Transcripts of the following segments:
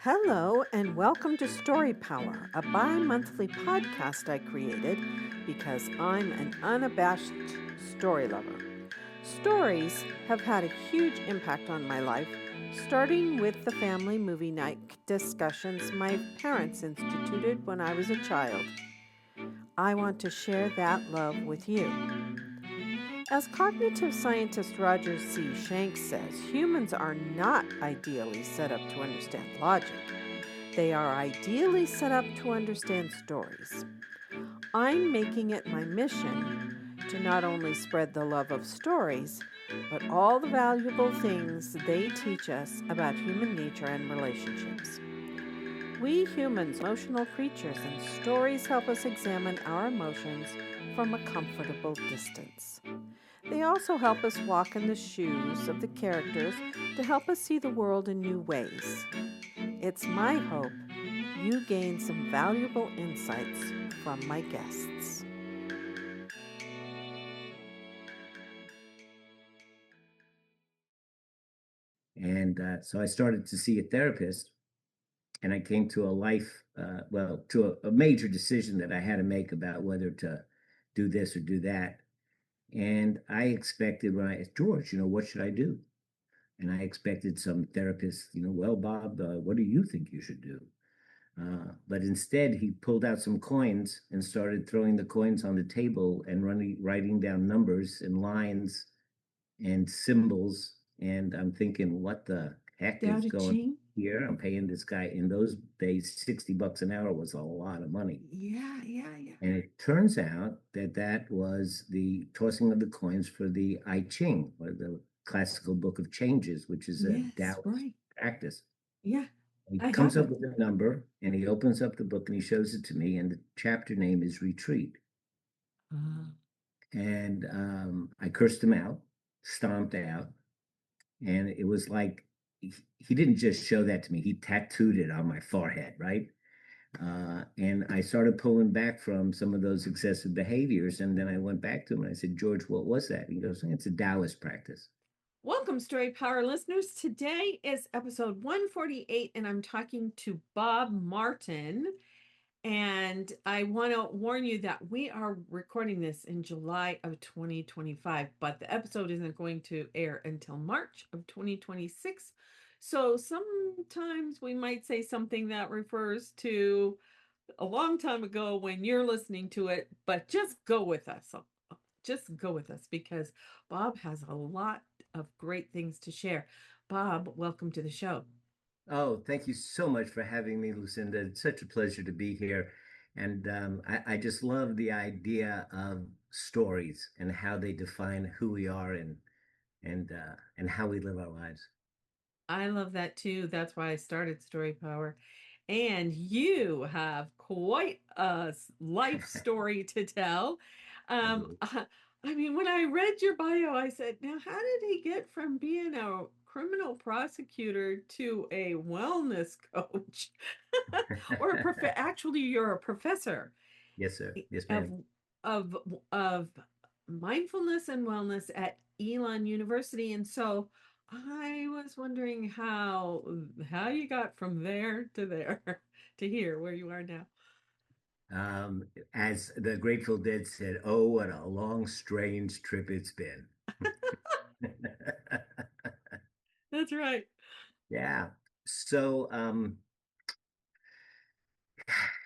Hello, and welcome to Story Power, a bi monthly podcast I created because I'm an unabashed story lover. Stories have had a huge impact on my life, starting with the family movie night discussions my parents instituted when I was a child. I want to share that love with you. As cognitive scientist Roger C. Shanks says, humans are not ideally set up to understand logic. They are ideally set up to understand stories. I'm making it my mission to not only spread the love of stories, but all the valuable things they teach us about human nature and relationships. We humans are emotional creatures, and stories help us examine our emotions from a comfortable distance. They also help us walk in the shoes of the characters to help us see the world in new ways. It's my hope you gain some valuable insights from my guests. And so I started to see a therapist, and I came to a major decision that I had to make about whether to do this or do that. And I expected when I asked George, what should I do? And I expected some therapist, well, Bob, what do you think you should do? But instead, he pulled out some coins and started throwing the coins on the table and writing down numbers and lines and symbols. And I'm thinking, what the heck is going on Ching? here? I'm paying this guy in those days, $60 an hour was a lot of money. Yeah. And it turns out that that was the tossing of the coins for the I Ching, or the classical book of changes, which is a Yes, Taoist right. practice. Yeah, He I comes have up it. with a number and he opens up the book and he shows it to me. And the chapter name is Retreat. Uh, And I cursed him out, stomped out. And it was like he didn't just show that to me, he tattooed it on my forehead, right? And I started pulling back from some of those excessive behaviors. And then I went back to him and I said, George, what was that? He goes, it's a Taoist practice. Welcome, Story Power listeners. Today is episode 148, and I'm talking to Bob Martin. And I want to warn you that we are recording this in July of 2025, but the episode isn't going to air until March of 2026. So sometimes we might say something that refers to a long time ago when you're listening to it, but just go with us. Just go with us because Bob has a lot of great things to share. Bob, welcome to the show. Oh, thank you so much for having me, Lucinda. It's such a pleasure to be here. And I just love the idea of stories and how they define who we are and how we live our lives. I love that too. That's why I started Story Power. And you have quite a life story to tell. I Um, do. uh, I mean, when I read your bio, I said, now, how did he get from being a criminal prosecutor to a wellness coach? Or actually, you're a professor Yes, sir. Yes, of ma'am. of of mindfulness and wellness at Elon University. And so I was wondering how you got from there to there to here where you are now. Um, as the Grateful Dead said, oh, what a long, strange trip it's been. That's right. Yeah. So,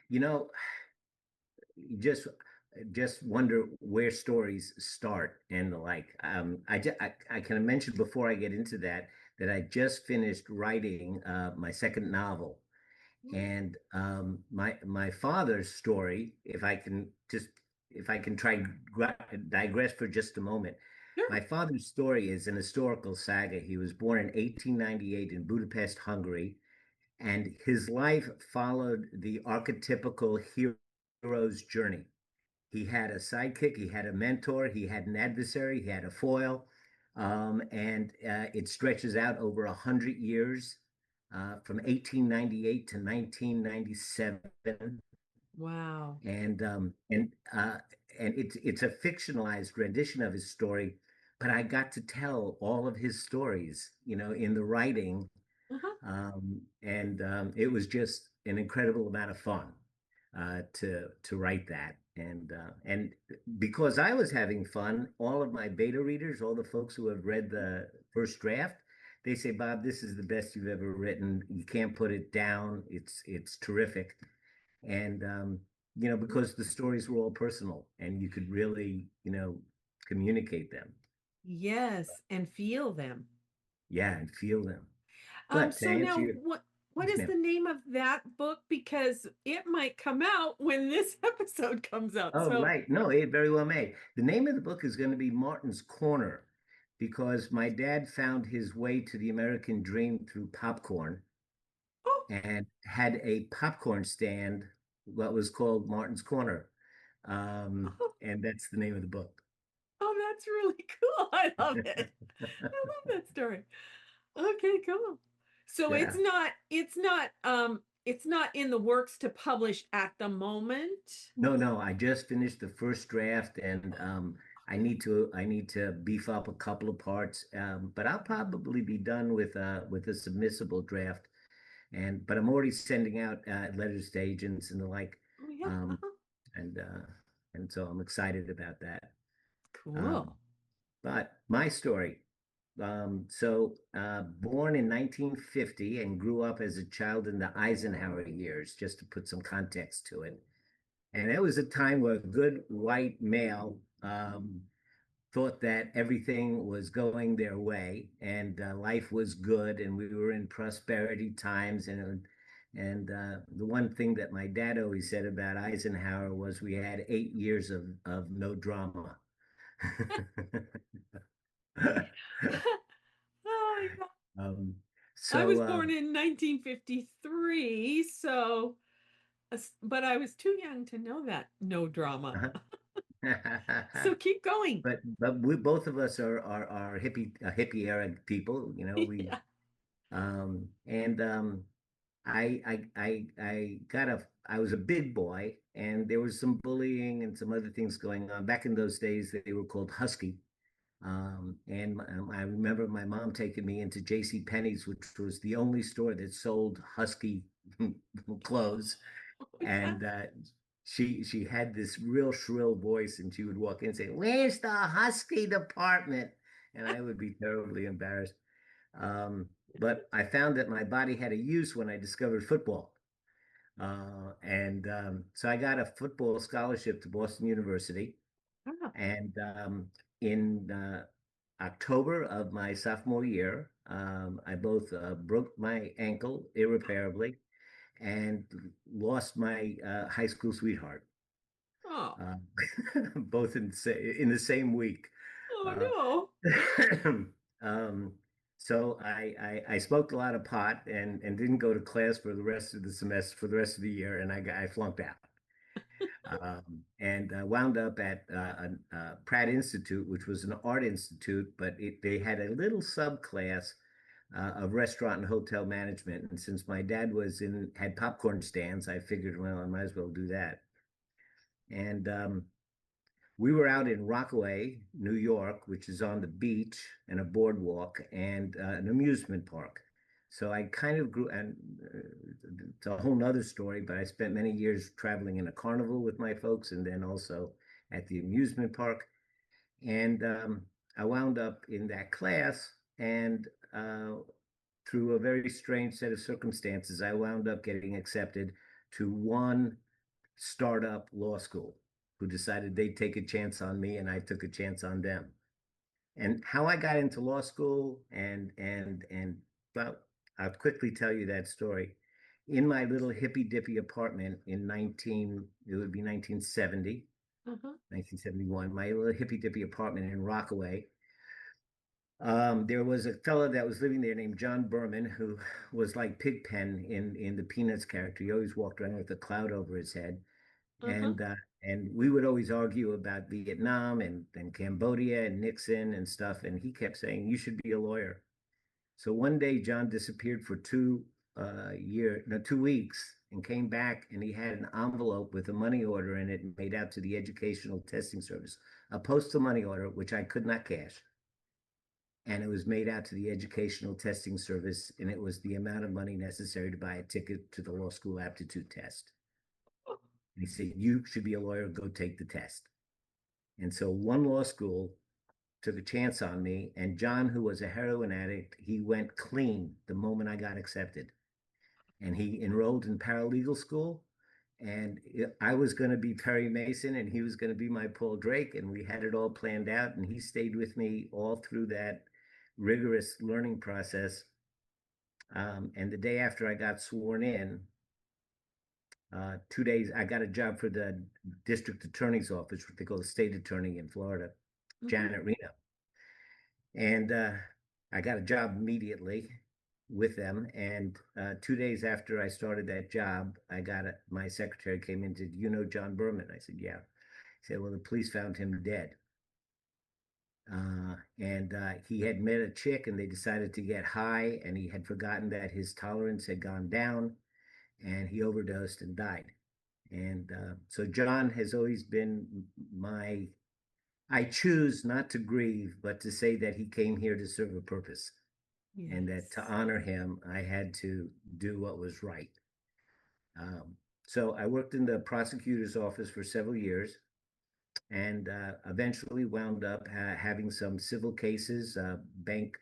you know, you just wonder where stories start and the like. I can mention before I get into that that I just finished writing my second novel, and my father's story. If I can digress for just a moment. Sure. My father's story is an historical saga. He was born in 1898 in Budapest, Hungary, and his life followed the archetypical hero's journey. He had a sidekick, he had a mentor, he had an adversary, he had a foil, and it stretches out over 100 years, from 1898 to 1997, Wow. and it's a fictionalized rendition of his story, but I got to tell all of his stories, in the writing, Uh-huh. And it was just an incredible amount of fun to write that. And because I was having fun, all of my beta readers, all the folks who have read the first draft, they say, Bob, this is the best you've ever written. You can't put it down. It's terrific. And because the stories were all personal and you could really, communicate them. Yes, and feel them. Yeah, and feel them. But to So answer now your, what yes, is ma'am. the name of that book? Because it might come out when this episode comes out. Oh, So, right. No, it very well may. The name of the book is going to be Martin's Corner because my dad found his way to the American dream through popcorn oh, and had a popcorn stand, what was called Martin's Corner. oh, And that's the name of the book. oh, that's really cool. I love it. I love that story. Okay, cool. So Yeah. it's not in the works to publish at the moment. No, no, I just finished the first draft and I need to beef up a couple of parts. But I'll probably be done with a submissible draft. But I'm already sending out letters to agents and the like. Oh yeah. Um, and uh, and so I'm excited about that. Um, Cool. but my story. Born in 1950 and grew up as a child in the Eisenhower years, just to put some context to it. And that was a time where a good white male thought that everything was going their way and life was good and we were in prosperity times. And the one thing that my dad always said about Eisenhower was we had 8 years of no drama. Oh my God. um, I was so, born in 1953, so but I was too young to know that no drama. So keep going. but we both of us are hippie era people, we Yeah. and I was a big boy and there was some bullying and some other things going on. Back in those days, they were called Husky. I remember my mom taking me into J.C. Penney's, which was the only store that sold Husky clothes. Oh, yeah. And she had this real shrill voice, and she would walk in and say, "Where's the Husky department?" And I would be terribly embarrassed. But I found that my body had a use when I discovered football. So I got a football scholarship to Boston University. Ah, And in October of my sophomore year, I both broke my ankle irreparably and lost my high school sweetheart, oh, uh, both in the same week. oh Uh, no. um, so I smoked a lot of pot and didn't go to class for the rest of the semester, for the rest of the year, and I flunked out. And wound up at Pratt Institute, which was an art institute, but they had a little subclass of restaurant and hotel management. And since my dad had popcorn stands, I figured, well, I might as well do that. And we were out in Rockaway, New York, which is on the beach and a boardwalk and an amusement park. So I kind of grew, and it's a whole nother story, but I spent many years traveling in a carnival with my folks and then also at the amusement park. And I wound up in that class, and through a very strange set of circumstances, I wound up getting accepted to one startup law school who decided they'd take a chance on me, and I took a chance on them. And how I got into law school and well, I'll quickly tell you that story. In my little hippy dippy apartment in it would be 1970, Uh-huh. 1971, my little hippy dippy apartment in Rockaway. There was a fellow that was living there named John Berman, who was like Pigpen in the Peanuts character. He always walked around with a cloud over his head. Uh-huh. And we would always argue about Vietnam and Cambodia and Nixon and stuff. And he kept saying, you should be a lawyer. So one day, John disappeared for 2 weeks and came back, and he had an envelope with a money order in it made out to the Educational Testing Service, a postal money order, which I could not cash. and it was made out to the Educational Testing Service, and it was the amount of money necessary to buy a ticket to the law school aptitude test. And he said, "You should be a lawyer, go take the test." And so one law school took a chance on me, and John, who was a heroin addict, he went clean the moment I got accepted. And he enrolled in paralegal school. And I was going to be Perry Mason, and he was going to be my Paul Drake. And we had it all planned out. And he stayed with me all through that rigorous learning process. And the day after I got sworn in, 2 days, I got a job for the district attorney's office, what they call the state attorney in Florida, Janet Reno. And I got a job immediately with them. And 2 days after I started that job, my secretary came in and said, "You know John Berman?" I said, "Yeah." He said, "Well, the police found him dead." And he had met a chick and they decided to get high, and he had forgotten that his tolerance had gone down and he overdosed and died. And so John has always been I choose not to grieve, but to say that he came here to serve a purpose. Yes. And that to honor him, I had to do what was right. So I worked in the prosecutor's office for several years, and eventually wound up having some civil cases, bank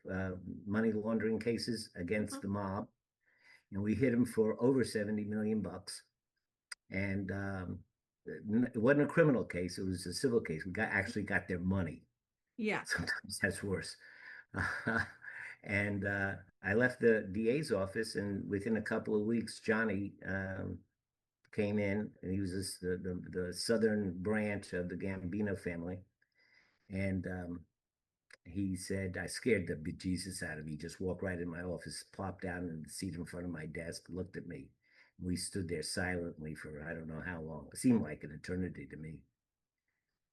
money laundering cases against the mob. And we hit him for over 70 million bucks. And it wasn't a criminal case, it was a civil case. We actually got their money. Yeah. Sometimes that's worse. And I left the DA's office, and within a couple of weeks, Johnny came in, and he was the southern branch of the Gambino family. And he said, I scared the bejesus out of me. He just walked right in my office, plopped down in the seat in front of my desk, looked at me. We stood there silently for I don't know how long. It seemed like an eternity to me.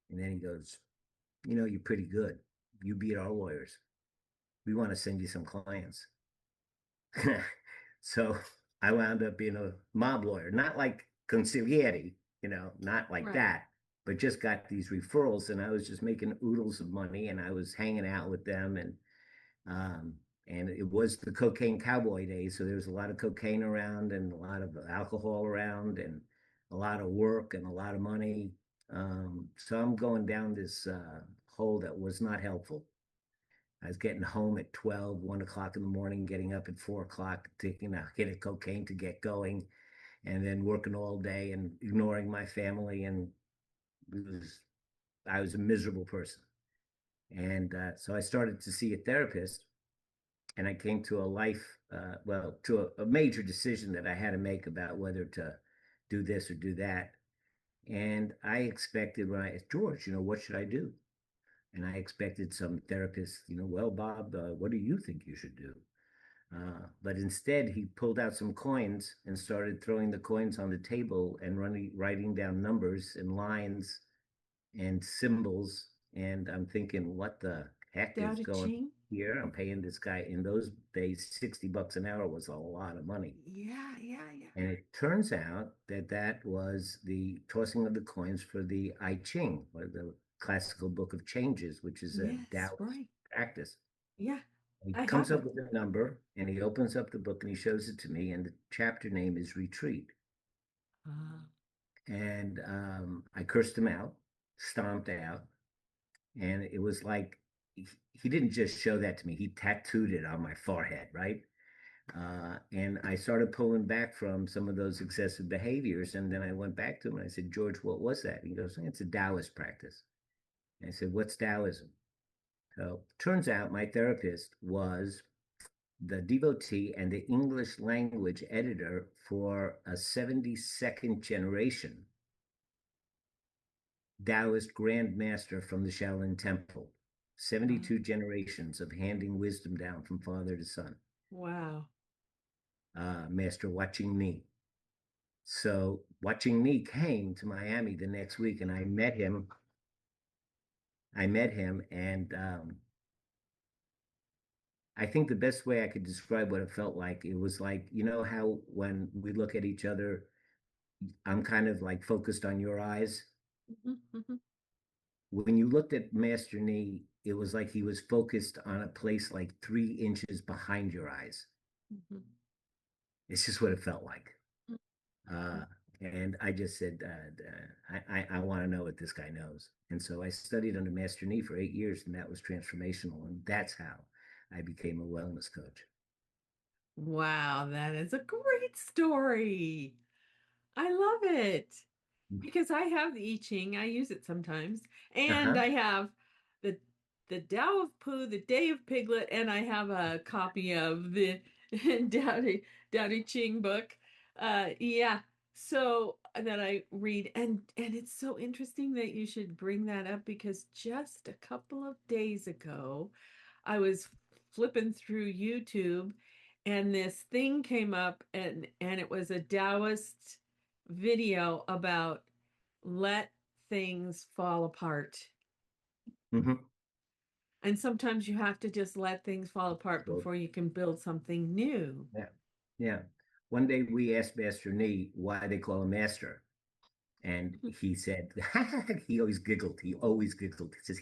And then he goes, "You know, you're pretty good. You beat our lawyers. We want to send you some clients." So I wound up being a mob lawyer, not like consigliere, not like that, but just got these referrals, and I was just making oodles of money, and I was hanging out with them, and it was the Cocaine Cowboy days, so there was a lot of cocaine around and a lot of alcohol around and a lot of work and a lot of money. So I'm going down this hole that was not helpful. I was getting home at 12, 1 o'clock in the morning, getting up at 4 o'clock, taking a hit of cocaine to get going, and then working all day and ignoring my family. And I was a miserable person. And so I started to see a therapist, and I came to a major decision that I had to make about whether to do this or do that. And I expected when I asked George, what should I do? And I expected some therapist, well, Bob, what do you think you should do? But instead, he pulled out some coins and started throwing the coins on the table and writing down numbers and lines and symbols. And I'm thinking, what the heck is going on here? I'm paying this guy. In those days, $60 an hour was a lot of money. Yeah. And it turns out that was the tossing of the coins for the I Ching, or the classical book of changes, which is a Taoist practice. Yeah. He comes up with a number, and he opens up the book and he shows it to me, and the chapter name is Retreat. And I cursed him out, stomped out, and it was like he didn't just show that to me, he tattooed it on my forehead, right? And I started pulling back from some of those excessive behaviors. And then I went back to him and I said, "George, what was that?" He goes, "It's a Taoist practice." And I said, "What's Taoism?" So turns out my therapist was the devotee and the English language editor for a 72nd generation Taoist Grand Master from the Shaolin Temple. 72 generations of handing wisdom down from father to son. Wow. Master Watching Me. So Watching Me came to Miami the next week, and I met him. And I think the best way I could describe what it felt like, it was like, how when we look at each other, I'm kind of like focused on your eyes. When you looked at Master Nee, it was like he was focused on a place like 3 inches behind your eyes. Mhm. It's just what it felt like. Mhm. Uh, and I just said, I want to know what this guy knows. And so I studied under Master Nee for 8 years, and that was transformational. And that's how I became a wellness coach. Wow, that is a great story. I love it because I have the I Ching. I use it sometimes, and Uh-huh. I have the the Tao of Pooh, the Day of Piglet, and I have a copy of the Tao Te Ching book. Yeah, so that I read, and it's so interesting that you should bring that up because just a couple of days ago, I was flipping through YouTube and this thing came up and it was a Taoist video about let things fall apart. Hmm. And sometimes you have to just let things fall apart So, before you can build something new. yeah. Yeah. One day we asked Master Nee why they call him Master. And he said, he always giggled. He always giggled. He says,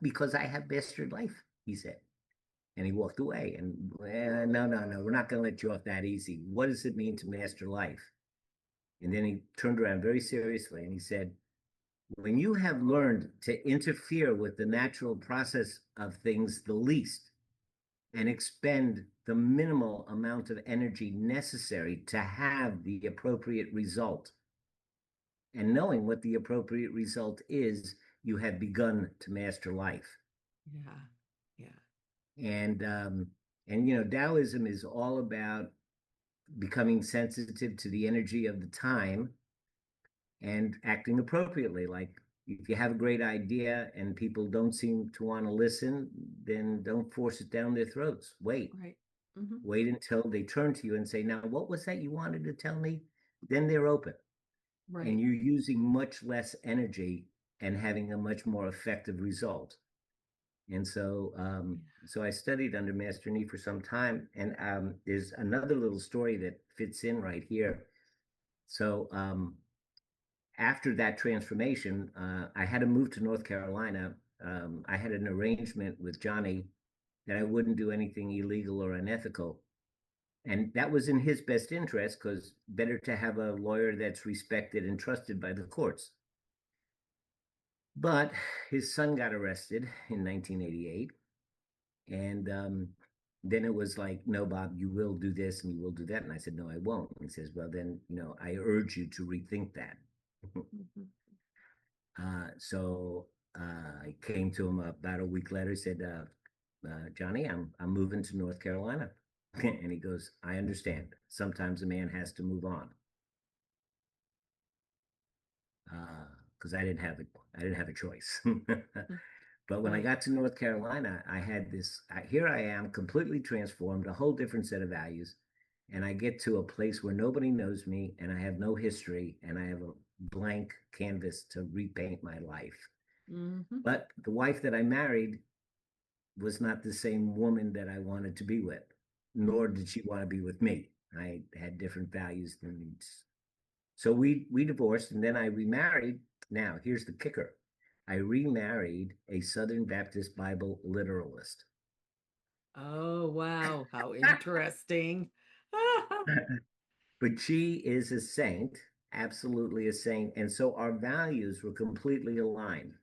because I have mastered life, he said. And he walked away. And no, no, no, we're not going to let you off that easy. What does it mean to master life? And then he turned around very seriously and he said, when you have learned to interfere with the natural process of things the least and expend the minimal amount of energy necessary to have the appropriate result, and knowing what the appropriate result is, you have begun to master life. Yeah. Yeah. And Taoism is all about becoming sensitive to the energy of the time and acting appropriately. Like if you have a great idea and people don't seem to want to listen, then don't force it down their throats. Wait, Right. Hmm. wait until they turn to you and say, "Now, what was that you wanted to tell me?" Then they're open, and Right. you're using much less energy and having a much more effective result. And so I studied under Master Nee for some time, and there's another little story that fits in right here. So after that transformation, I had to move to North Carolina. I had an arrangement with Johnny that I wouldn't do anything illegal or unethical. And that was in his best interest because better to have a lawyer that's respected and trusted by the courts. But his son got arrested in 1988. And then it was like, no, Bob, you will do this and you will do that. And I said, no, I won't. And he says, well, then, I urge you to rethink that. Hmm. So I came to him about a week later. He said, Johnny, I'm moving to North Carolina. And he goes, I understand. Sometimes a man has to move on. Because I didn't have a choice. But when I Right. got to North Carolina, I had this, here I am, completely transformed, a whole different set of values. And I get to a place where nobody knows me and I have no history and I have a blank canvas to repaint my life. Hmm. But the wife that I married was not the same woman that I wanted to be with, nor Hmm. did she want to be with me. I had different values and needs. So we divorced and then I remarried. Now, here's the kicker. I remarried a Southern Baptist Bible literalist. Oh, wow. How interesting. But she is a saint, absolutely a saint. And so our values were completely aligned.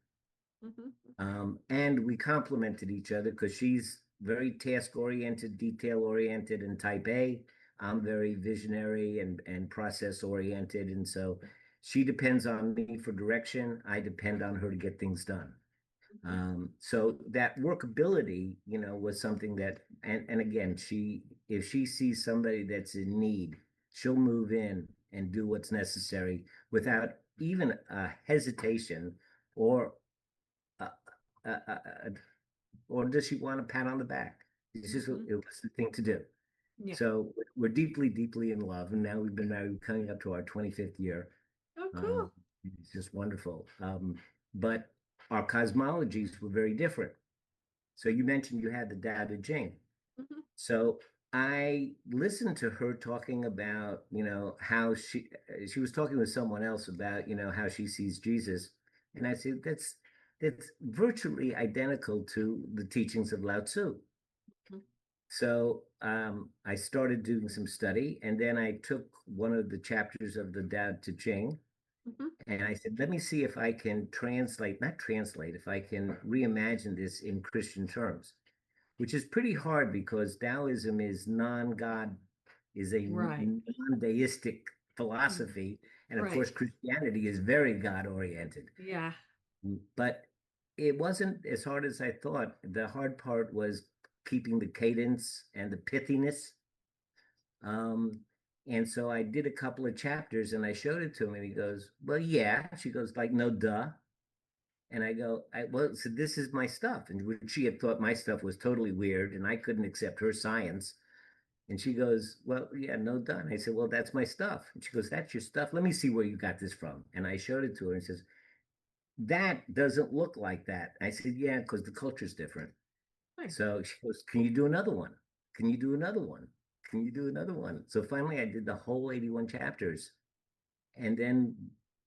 Hmm. And we complemented each other because she's very task oriented, detail oriented, and type A. I'm very visionary and process oriented. And so she depends on me for direction. I depend on her to get things done. So that workability, was something that, and again, if she sees somebody that's in need, she'll move in and do what's necessary without even a hesitation or uh, uh, uh, uh, or does she want a pat on the back? It's just Hmm. it was the thing to do. Yeah. So we're deeply, deeply in love, and now we've been married coming up to our 25th year. Oh, Um, cool. it's just wonderful. But our cosmologies were very different. So you mentioned you had the Tao Te Ching. Hmm. So I listened to her talking about, how she was talking with someone else about, how she sees Jesus. And I said, that's virtually identical to the teachings of Lao Tzu. Mhm. So I started doing some study, and then I took one of the chapters of the Tao Te Ching, Mhm. and I said, let me see if I can translate, not translate, if I can reimagine this in Christian terms, which is pretty hard because Taoism is non-God, is a Right. non-deistic Mm. philosophy. And of Right. course, Christianity is very God-oriented. Yeah. But it wasn't as hard as I thought. The hard part was keeping the cadence and the pithiness. Um, and so I did a couple of chapters and I showed it to him and he goes, well, yeah. She goes, like, no, duh. And I go, well, so this is my stuff. And she had thought my stuff was totally weird and I couldn't accept her science. And she goes, well, yeah, no, done. I said, well, that's my stuff. And she goes, that's your stuff. Let me see where you got this from. And I showed it to her and says, that doesn't look like that. I said, yeah, because the culture's different. Right. So she goes, can you do another one? Can you do another one? Can you do another one? So finally I did the whole 81 chapters. And then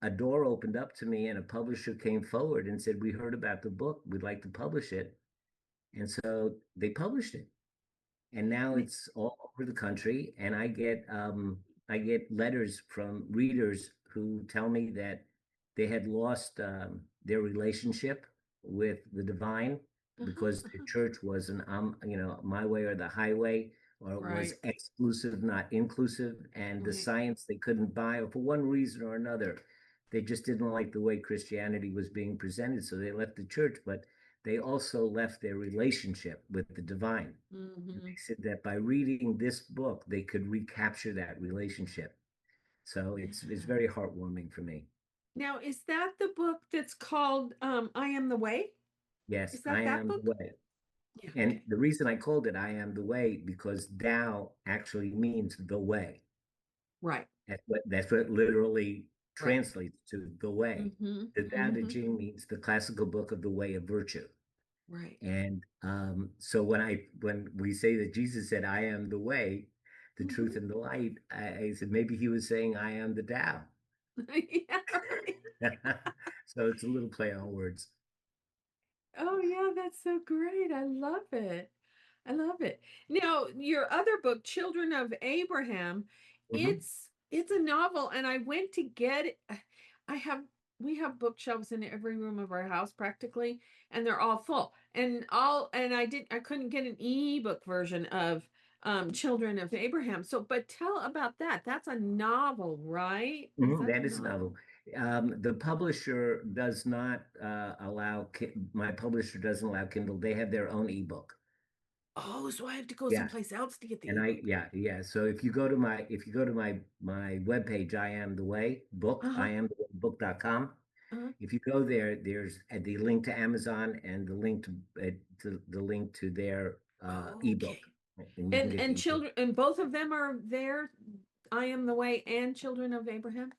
a door opened up to me and a publisher came forward and said, we heard about the book. We'd like to publish it. And so they published it. And now N- it's all over the country. And I get letters from readers who tell me that they had lost their relationship with the divine Mhm. because the Mhm. church was an my way or the highway, or it was Right. exclusive, not inclusive, and the Right. science they couldn't buy, or for one reason or another, they just didn't like the way Christianity was being presented, so they left the church. But they also left their relationship with the divine. And Mhm. they said that by reading this book, they could recapture that relationship. So it's Yeah. very heartwarming for me. Now, is that the book that's called I Am the Way? Yes, Is I that am the book? way. Yeah, And okay. the reason I called it I am the way because Tao actually means the way. Right. That's what it literally Right. translates to, the way. Mhm. The Tao Te Mhm. Ching means the classical book of the way of virtue. Right. And so when we say that Jesus said, I am the way, the truth, Mhm. and the light, I said maybe he was saying, I am the Tao. Yeah, right. So it's a little play on words. Oh yeah, that's so great. I love it. I love it. Now, your other book, Children of Abraham, Hmm. it's a novel, and I went to get it. I have we have bookshelves in every room of our house practically, and they're all full. And I couldn't get an ebook version of Children of Abraham. So, but tell about that. That's a novel, right? Is Hmm. that a That is a novel? novel. The publisher does not allow, my publisher doesn't allow Kindle. They have their own ebook. Oh, so I have to go Yeah. someplace else to get the And ebook. yeah. So if you go to my webpage, I am the way book, Uh-huh. I am the way book.com. Uh-huh. If you go there, there's the link to Amazon and the link to their ebook, Okay. and you can get And the ebook. children and both of them are there. I Am the Way and Children of Abraham.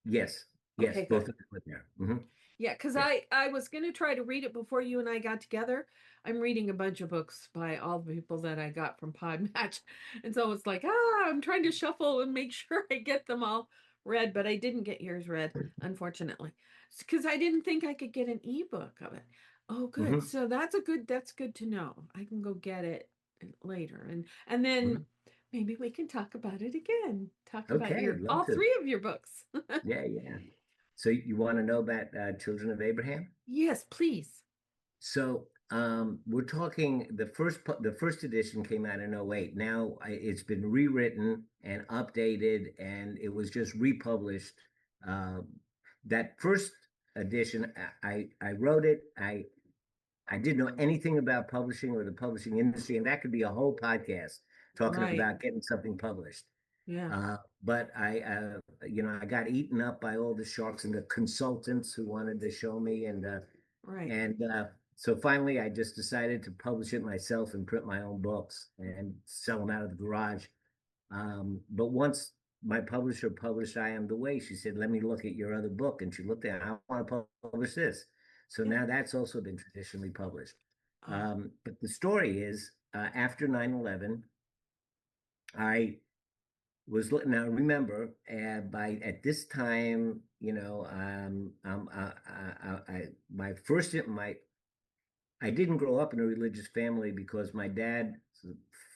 Yes, yes, Okay, both good. of them are there. Hmm. Yeah, because Yeah. I was gonna try to read it before you and I got together. I'm reading a bunch of books by all the people that I got from Podmatch, and so it's like I'm trying to shuffle and make sure I get them all read, but I didn't get yours read, unfortunately, because I didn't think I could get an ebook of it. Oh, good. Hmm. So that's good to know. I can go get it later, and then Hmm. maybe we can talk about it again. Talk about Okay, your I'd love all to. three of your books. Yeah, yeah. So you want to know about Children of Abraham? Yes, please. So we're talking the first edition came out in '08. Now it's been rewritten and updated, and it was just republished. Uh, that first edition, I wrote it. I didn't know anything about publishing or the publishing industry, and that could be a whole podcast talking Right. about getting something published. Yeah. But I got eaten up by all the sharks and the consultants who wanted to show me, Right. and so finally, I just decided to publish it myself and print my own books and sell them out of the garage. But once my publisher published I Am the Way, she said, let me look at your other book. And she looked at it, I want to publish this. So Yeah. now that's also been traditionally published. Oh. But the story is after 9/11, I was looking. Now remember, by at this time my first, I didn't grow up in a religious family because my dad's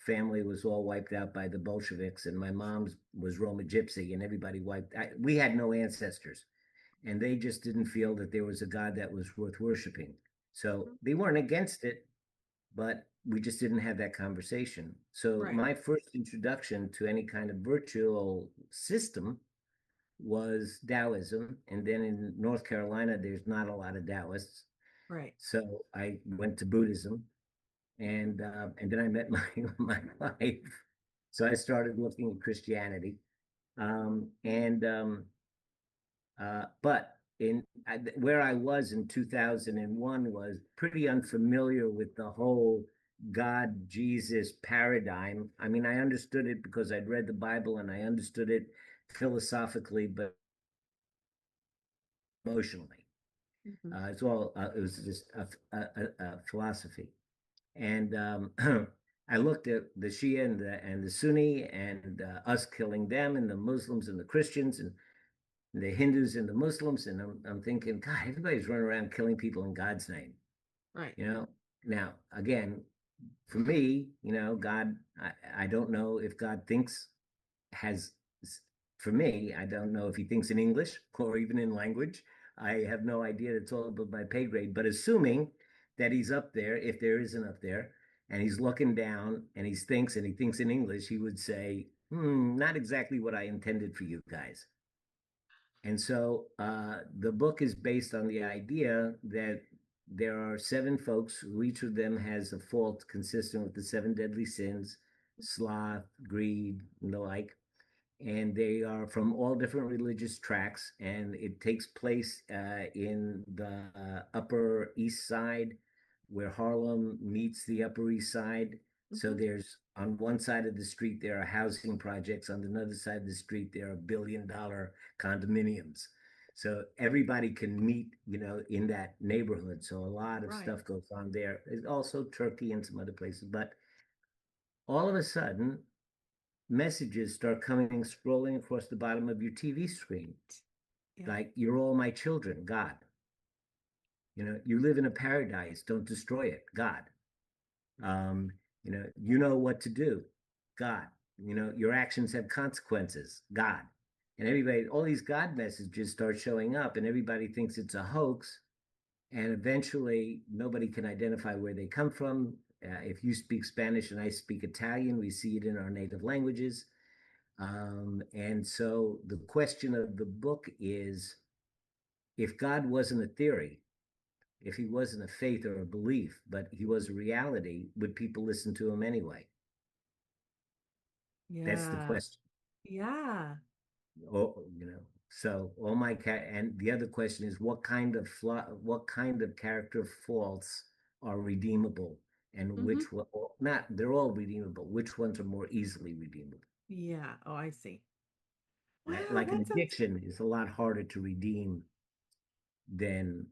family was all wiped out by the Bolsheviks, and my mom's was Roma Gypsy, and everybody we had no ancestors, and they just didn't feel that there was a God that was worth worshiping. So they weren't against it, but we just didn't have that conversation. So Right. my first introduction to any kind of virtual system was Taoism. And then in North Carolina, there's not a lot of Taoists. Right. So I went to Buddhism, and then I met my wife. So I started looking at Christianity. But where I was in 2001 was pretty unfamiliar with the whole God Jesus paradigm. I mean, I understood it because I'd read the Bible and I understood it philosophically, but emotionally. Hmm. It was just a philosophy. And I looked at the Shia and the Sunni and us killing them and the Muslims and the Christians and the Hindus and the Muslims, and I'm thinking, God, everybody's running around killing people in God's name, Right. you know. Now, again, for me, God, I don't know if God thinks has, for me, I don't know if he thinks in English or even in language. I have no idea. It's all above my pay grade. But assuming that he's up there, if there isn't up there, and he's looking down and he thinks in English, he would say, not exactly what I intended for you guys. And so the book is based on the idea that there are seven folks who each of them has a fault consistent with the seven deadly sins, sloth, greed, and the like. And they are from all different religious tracks. And it takes place in the Upper East Side, where Harlem meets the Upper East Side. So Hmm. there's on one side of the street, there are housing projects. On another side of the street, there are $1 billion condominiums. So everybody can meet, in that neighborhood. So a lot of Right. stuff goes on there. There's also Turkey and some other places. But all of a sudden, messages start coming scrolling across the bottom of your TV screen. Yeah. Like, you're all my children, God. You live in a paradise, don't destroy it, God. Um, you know what to do, God. Your actions have consequences, God. And everybody, all these God messages start showing up, and everybody thinks it's a hoax. And eventually, nobody can identify where they come from. If you speak Spanish and I speak Italian, we see it in our native languages. And so the question of the book is, if God wasn't a theory, if he wasn't a faith or a belief, but he was a reality, would people listen to him anyway? That's the Yeah. question. Yeah. Oh, so and the other question is, what kind of character faults are redeemable, and Hmm. not, they're all redeemable. Which ones are more easily redeemable? Yeah. Oh, I see. Wow, Like an that sounds. addiction is a lot harder to redeem than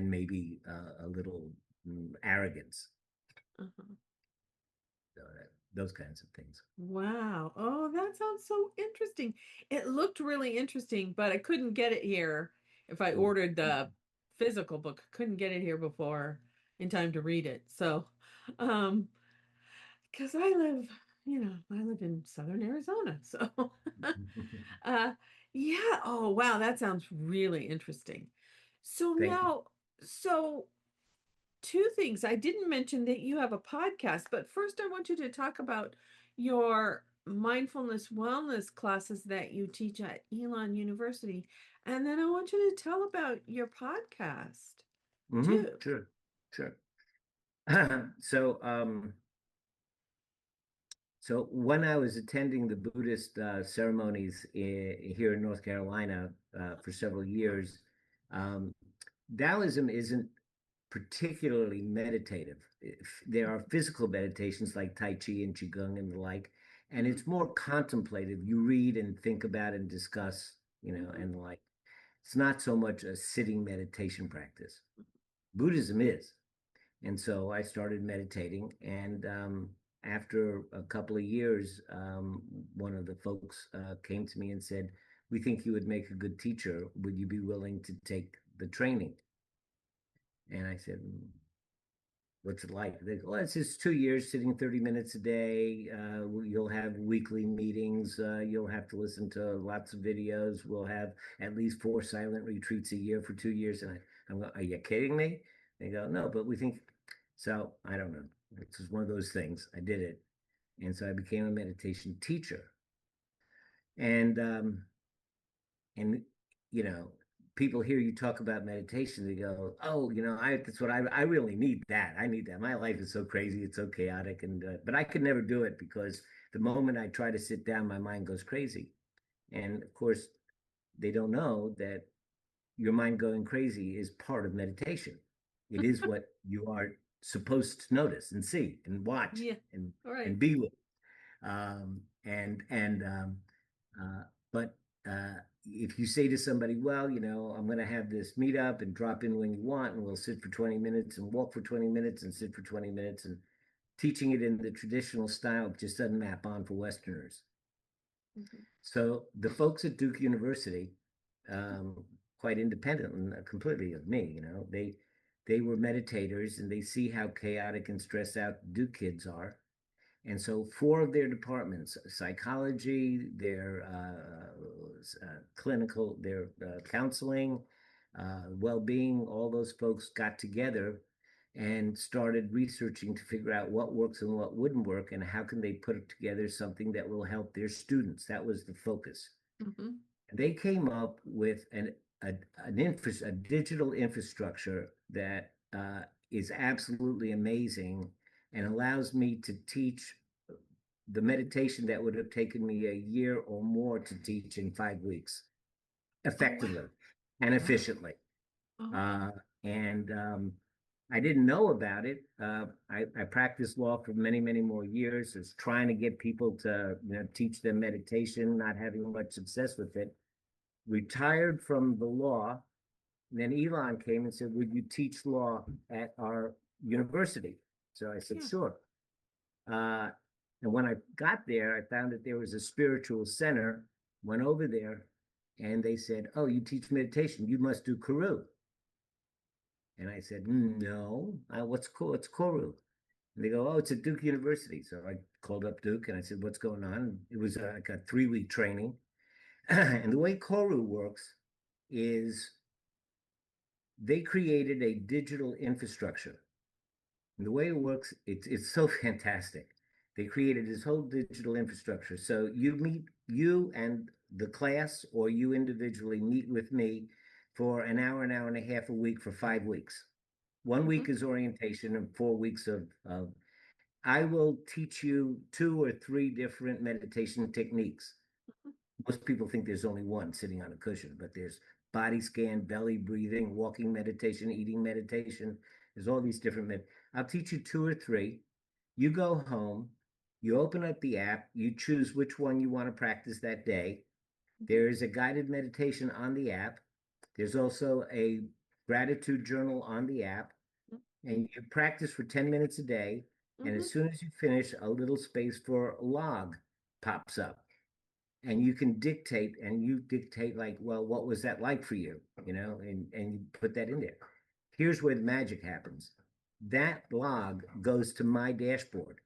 maybe a little arrogance, Uh-huh. those kinds of things. Wow. Oh, that sounds so interesting. It looked really interesting, but I couldn't get it here. If I Mm. ordered the physical book, I couldn't get it here before in time to read it. So, um, because I live in southern Arizona. So, uh, yeah. Oh, wow, that sounds really interesting. So Thank you. now, so two things. I didn't mention that you have a podcast, but first I want you to talk about your mindfulness wellness classes that you teach at Elon University. And then I want you to tell about your podcast too. Sure, sure. so so when I was attending the Buddhist ceremonies here in North Carolina for several years, um, Taoism isn't particularly meditative. There are physical meditations like Tai Chi and Qigong and the like, and Hmm. it's more contemplative. You read and think about and discuss, Hmm. and the like. It's not so much a sitting meditation practice. Buddhism is. And so I started meditating. And after a couple of years, one of the folks came to me and said, we think you would make a good teacher. Would you be willing to take the training? And I said, what's it like? They go, well, it's just 2 years sitting 30 minutes a day. You'll have weekly meetings. You'll have to listen to lots of videos. We'll have at least 4 silent retreats a year for 2 years. And I'm going, are you kidding me? They go, no, but we think so. I don't know. It's just one of those things. I did it. And so I became a meditation teacher. And and you know, people hear you talk about meditation, they go, oh, that's what I really need. That I need that. My life is so crazy, it's so chaotic, and but I could never do it because the moment I try to sit down, my mind goes crazy. And of course, they don't know that your mind going crazy is part of meditation. It is what you are supposed to notice and see and watch, Yeah. and Right. and be with. Um, and and um, uh, but if you say to somebody, well, I'm going to have this meetup and drop in when you want, and we'll sit for 20 minutes and walk for 20 minutes and sit for 20 minutes, and teaching it in the traditional style just doesn't map on for Westerners. Mm-hmm. So the folks at Duke University, quite independent and completely of me, they were meditators, and they see how chaotic and stressed out Duke kids are. And so 4 of their departments, psychology, their clinical, their counseling, well-being, all those folks got together and started researching to figure out what works and what wouldn't work, and how can they put together something that will help their students. That was the focus. Mm-hmm. They came up with a digital infrastructure that is absolutely amazing and allows me to teach the meditation that would have taken me a year or more to teach in 5 weeks, effectively and efficiently. And I didn't know about it. I practiced law for many, many more years. I was trying to get people to teach them meditation, not having much success with it. Retired from the law. And then Elon came and said, would you teach law at our university? So I said, sure. And when I got there, I found that there was a spiritual center, went over there, and they said, oh, you teach meditation, you must do Kuru. And I said, no, what's Kuru? And they go, oh, it's at Duke University. So I called up Duke and I said, what's going on? It was like a 3-week training. And the way Kuru works is they created a digital infrastructure. And the way it works, it's so fantastic. They created this whole digital infrastructure. So you and the class, or you individually meet with me for an hour and a half a week for 5 weeks. 1 week is orientation, and 4 weeks of I will teach you 2 or 3 different meditation techniques. Most people think there's only one, sitting on a cushion, but there's body scan, belly breathing, walking meditation, eating meditation. There's all these different I'll teach you 2 or 3. You go home, you open up the app, you choose which one you want to practice that day. There is a guided meditation on the app. There's also a gratitude journal on the app. And you practice for 10 minutes a day. And as soon as you finish, a little space for log pops up. And you can dictate, like, well, what was that like for you? And you put that in there. Here's where the magic happens. That log goes to my dashboard.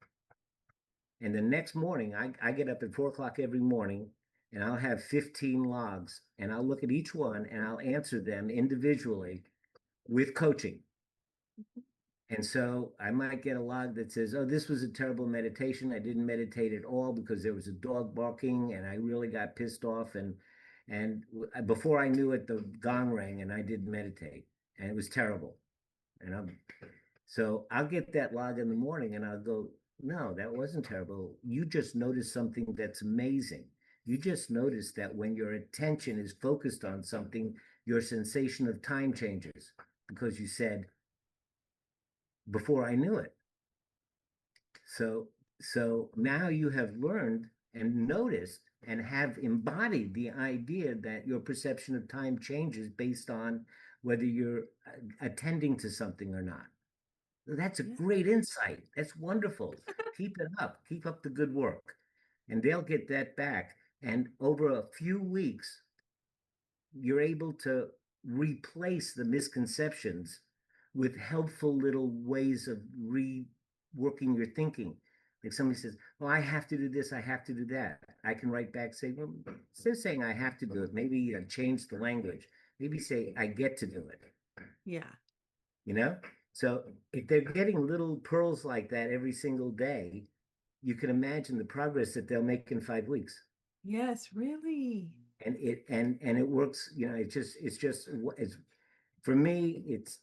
And the next morning, I get up at 4 o'clock every morning, and I'll have 15 logs, and I'll look at each one and I'll answer them individually with coaching. And so I might get a log that says, oh, this was a terrible meditation. I didn't meditate at all because there was a dog barking and I really got pissed off. And before I knew it, the gong rang and I didn't meditate, and it was terrible. So I'll get that log in the morning and I'll go, no, that wasn't terrible. You just noticed something that's amazing. You just noticed that when your attention is focused on something, your sensation of time changes, because you said, before I knew it. So now you have learned and noticed and have embodied the idea that your perception of time changes based on whether you're attending to something or not. That's a great insight. That's wonderful. Keep it up. Keep up the good work. And they'll get that back. And over a few weeks, you're able to replace the misconceptions with helpful little ways of reworking your thinking. If somebody says, "Well, I have to do this, I have to do that," I can write back, say, "Well, instead of saying I have to do it, maybe change the language. Maybe say I get to do it." Yeah. You know? So if they're getting little pearls like that every single day, you can imagine the progress that they'll make in 5 weeks. Yes, really. And it works, it's for me, it's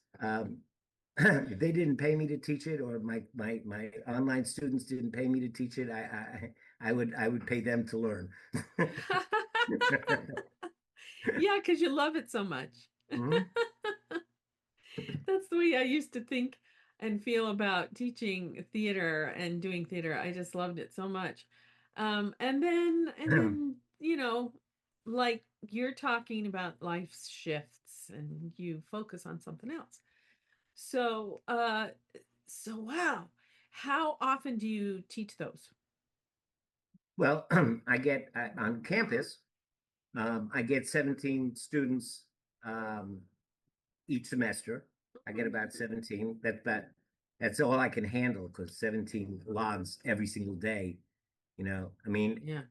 if they didn't pay me to teach it, or my online students didn't pay me to teach it, I would pay them to learn. Yeah, because you love it so much. Mhm. That's the way I used to think and feel about teaching theater and doing theater. I just loved it so much. And then, like you're talking about life shifts and you focus on something else. So, wow. How often do you teach those? Well, on campus, I get 17 students um, each semester. I get about 17. That's all I can handle, because 17 logs every single day. I mean, Yeah.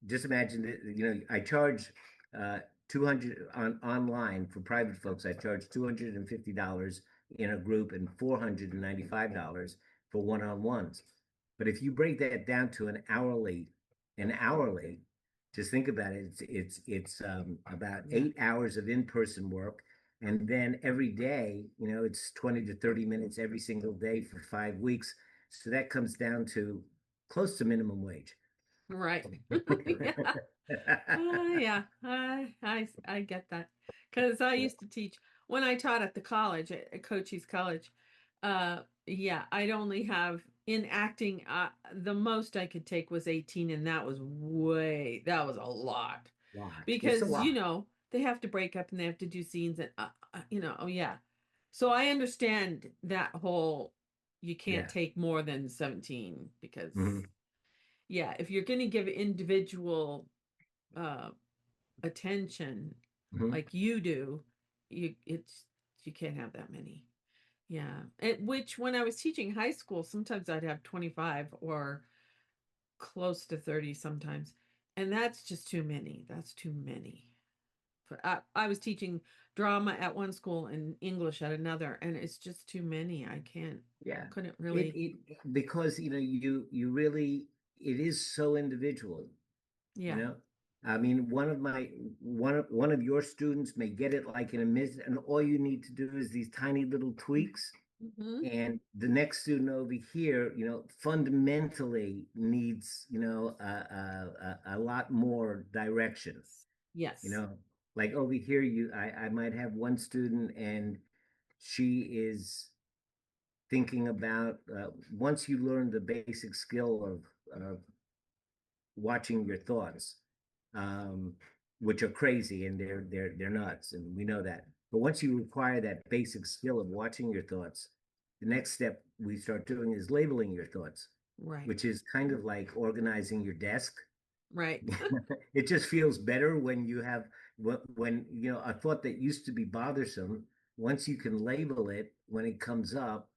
just imagine that, I charge 200 online for private folks. I charge $250 in a group and $495 for one-on-ones. But if you break that down to an hourly, just think about it. It's about Yeah. 8 hours of in-person work. And then every day, it's 20 to 30 minutes every single day for 5 weeks. So that comes down to close to minimum wage. Right. Yeah. Yeah, I get that because I used to teach when I taught at the college at Cochise College. Yeah, I'd only have in acting. The most I could take was 18, and that was a lot Lot. It's a because lot. they have to break up and they have to do scenes and oh yeah. So I understand that whole you can't Yeah. take more than 17 because Hmm. yeah, if you're going to give individual uh attention Hmm. like you do, you can't have that many. Yeah. Which when I was teaching high school, sometimes I'd have 25 or close to 30 sometimes. And that's just too many. That's too many. But I was teaching drama at one school and English at another, and it's just too many. Yeah. Couldn't It, really. it because you really, it is so individual, you Yeah. know. I mean, one of your students may get it like in a minute, and all you need to do is these tiny little tweaks. Hmm. And the next student over here, fundamentally needs, a lot more direction. You Yes. know, like over here, I might have one student, and she is thinking about, once you learn the basic skill of watching your thoughts, um, which are crazy, and they're nuts, and we know that. But once you acquire that basic skill of watching your thoughts, the next step we start doing is labeling your thoughts, Right. which is kind of like organizing your desk. Right. It just feels better when you have, when a thought that used to be bothersome, once you can label it when it comes up.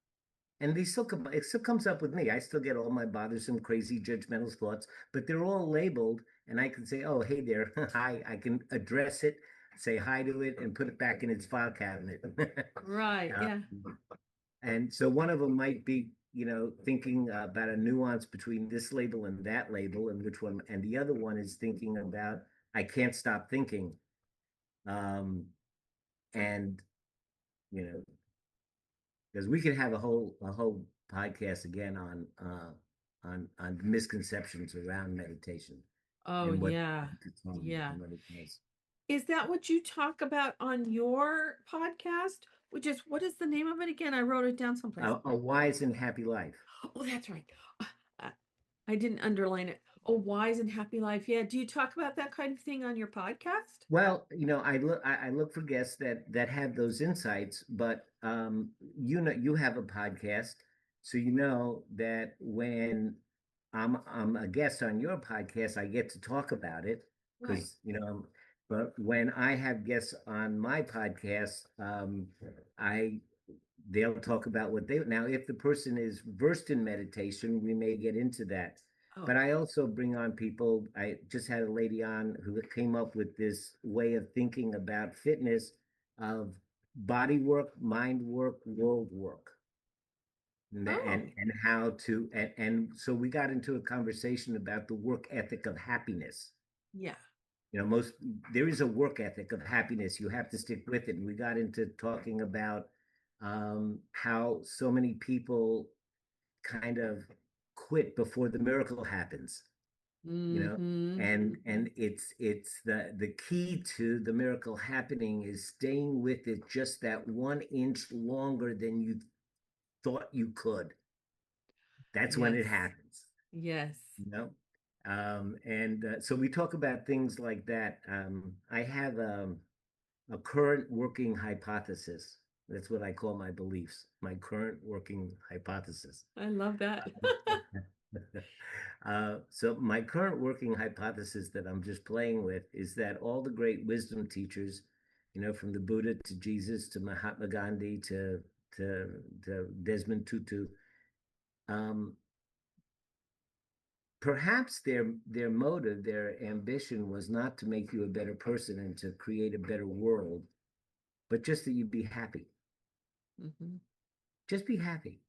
And it still comes up with me. I still get all my bothersome, crazy, judgmental thoughts, but they're all labeled, and I can say, "Oh, hey there, hi." I can address it, say hi to it, and put it back in its file cabinet. Right. Uh, Yeah. and so one of them might be, thinking about a nuance between this label and that label, and which one, and the other one is thinking about, I can't stop thinking. Um, and you know, because we could have a whole podcast again on misconceptions around meditation, Oh, and what yeah. it's on Yeah. and what it does. Is that what you talk about on your podcast? Which is, what is the name of it again? I wrote it down someplace. A wise and happy life. Oh, that's right. Uh, I didn't underline it. Oh, wise and happy life. Yeah. Do you talk about that kind of thing on your podcast? Well, I look for guests that have those insights, but you have a podcast, so you know that when I'm a guest on your podcast, I get to talk about it. Right. because but when I have guests on my podcast, I they'll talk about what they now. If the person is versed in meditation, we may get into that. Oh. But I also bring on people. I just had a lady on who came up with this way of thinking about fitness of body work, mind work, world work, Oh. and how to and so we got into a conversation about the work ethic of happiness. Yeah. Most there is a work ethic of happiness. You have to stick with it. And we got into talking about how so many people kind of quit before the miracle happens. You know, Mm-hmm. and it's the key to the miracle happening is staying with it just that 1 inch longer than you thought you could. That's when Yes. it happens. Yes. you know and so we talk about things like that. I have a current working hypothesis. That's what I call my beliefs, my current working hypothesis. I love that. So my current working hypothesis that I'm just playing with is that all the great wisdom teachers, from the Buddha to Jesus to Mahatma Gandhi to, to Desmond Tutu, um, perhaps their motive, their ambition was not to make you a better person and to create a better world, but just that you be happy. Mm-hmm. Just be happy.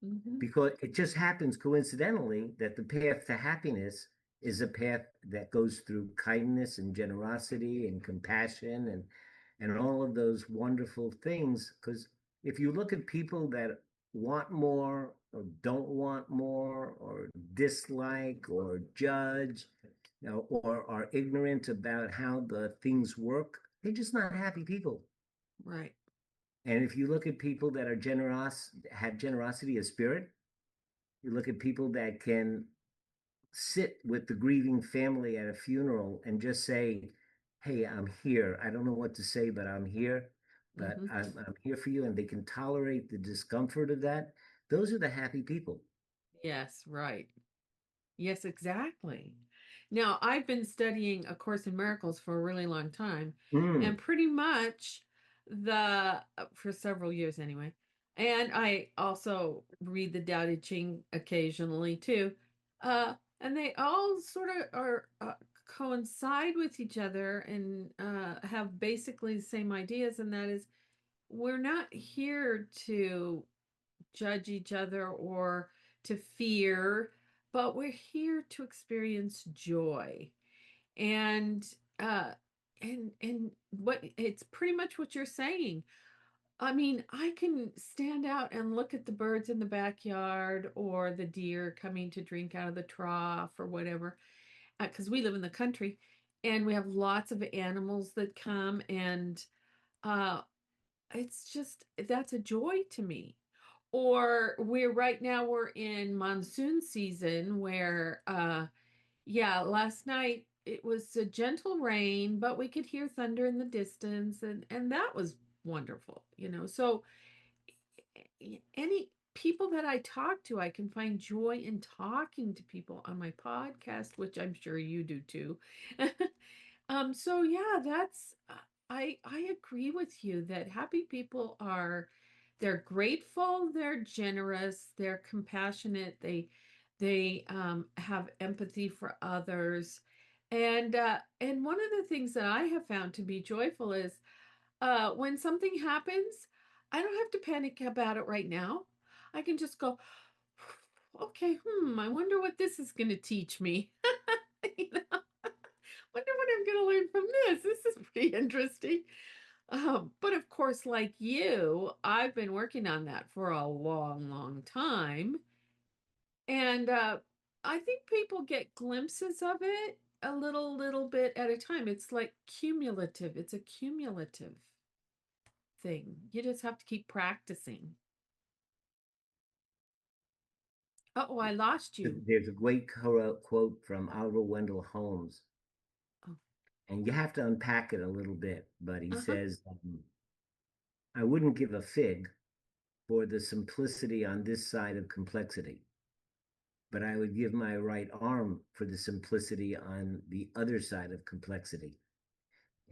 Mm-hmm. Because it just happens coincidentally that the path to happiness is a path that goes through kindness and generosity and compassion and all of those wonderful things. Because if you look at people that want more or don't want more or dislike or judge, or are ignorant about how the things work, they're just not happy people. Right. And if you look at people that are generous, have generosity of spirit, you look at people that can sit with the grieving family at a funeral and just say, "Hey, I'm here. I don't know what to say, but I'm here. But Mm-hmm. I'm here for you." And they can tolerate the discomfort of that. Those are the happy people. Yes, right. Yes, exactly. Now, I've been studying A Course in Miracles for a really long time, Mm. and pretty much for several years anyway. And I also read the Tao Te Ching occasionally too. And they all sort of are coincide with each other and have basically the same ideas, and that is we're not here to judge each other or to fear, but we're here to experience joy. And uh and what it's pretty much what you're saying. I mean, I can stand out and look at the birds in the backyard or the deer coming to drink out of the trough or whatever, because we live in the country and we have lots of animals that come, and uh it's just that's a joy to me. Or we're in monsoon season where yeah, last night it was a gentle rain, but we could hear thunder in the distance, and that was wonderful, So any people that I talk to, I can find joy in talking to people on my podcast, which I'm sure you do too. So yeah, that's I agree with you that happy people they're grateful, they're generous, they're compassionate, they have empathy for others. And one of the things that I have found to be joyful is when something happens, I don't have to panic about it right now. I can just go, okay, I wonder what this is going to teach me. You know? Wonder what I'm going to learn from this. This is pretty interesting. But of course, like you, I've been working on that for a long, long time. And I think people get glimpses of it a little bit at a time. It's like cumulative. It's a cumulative thing. You just have to keep practicing. Oh, I lost you. There's a great quote from Oliver Wendell Holmes, Oh, and you have to unpack it a little bit. But he uh-huh. says, "I wouldn't give a fig for the simplicity on this side of complexity." but I would give my right arm for the simplicity on the other side of complexity.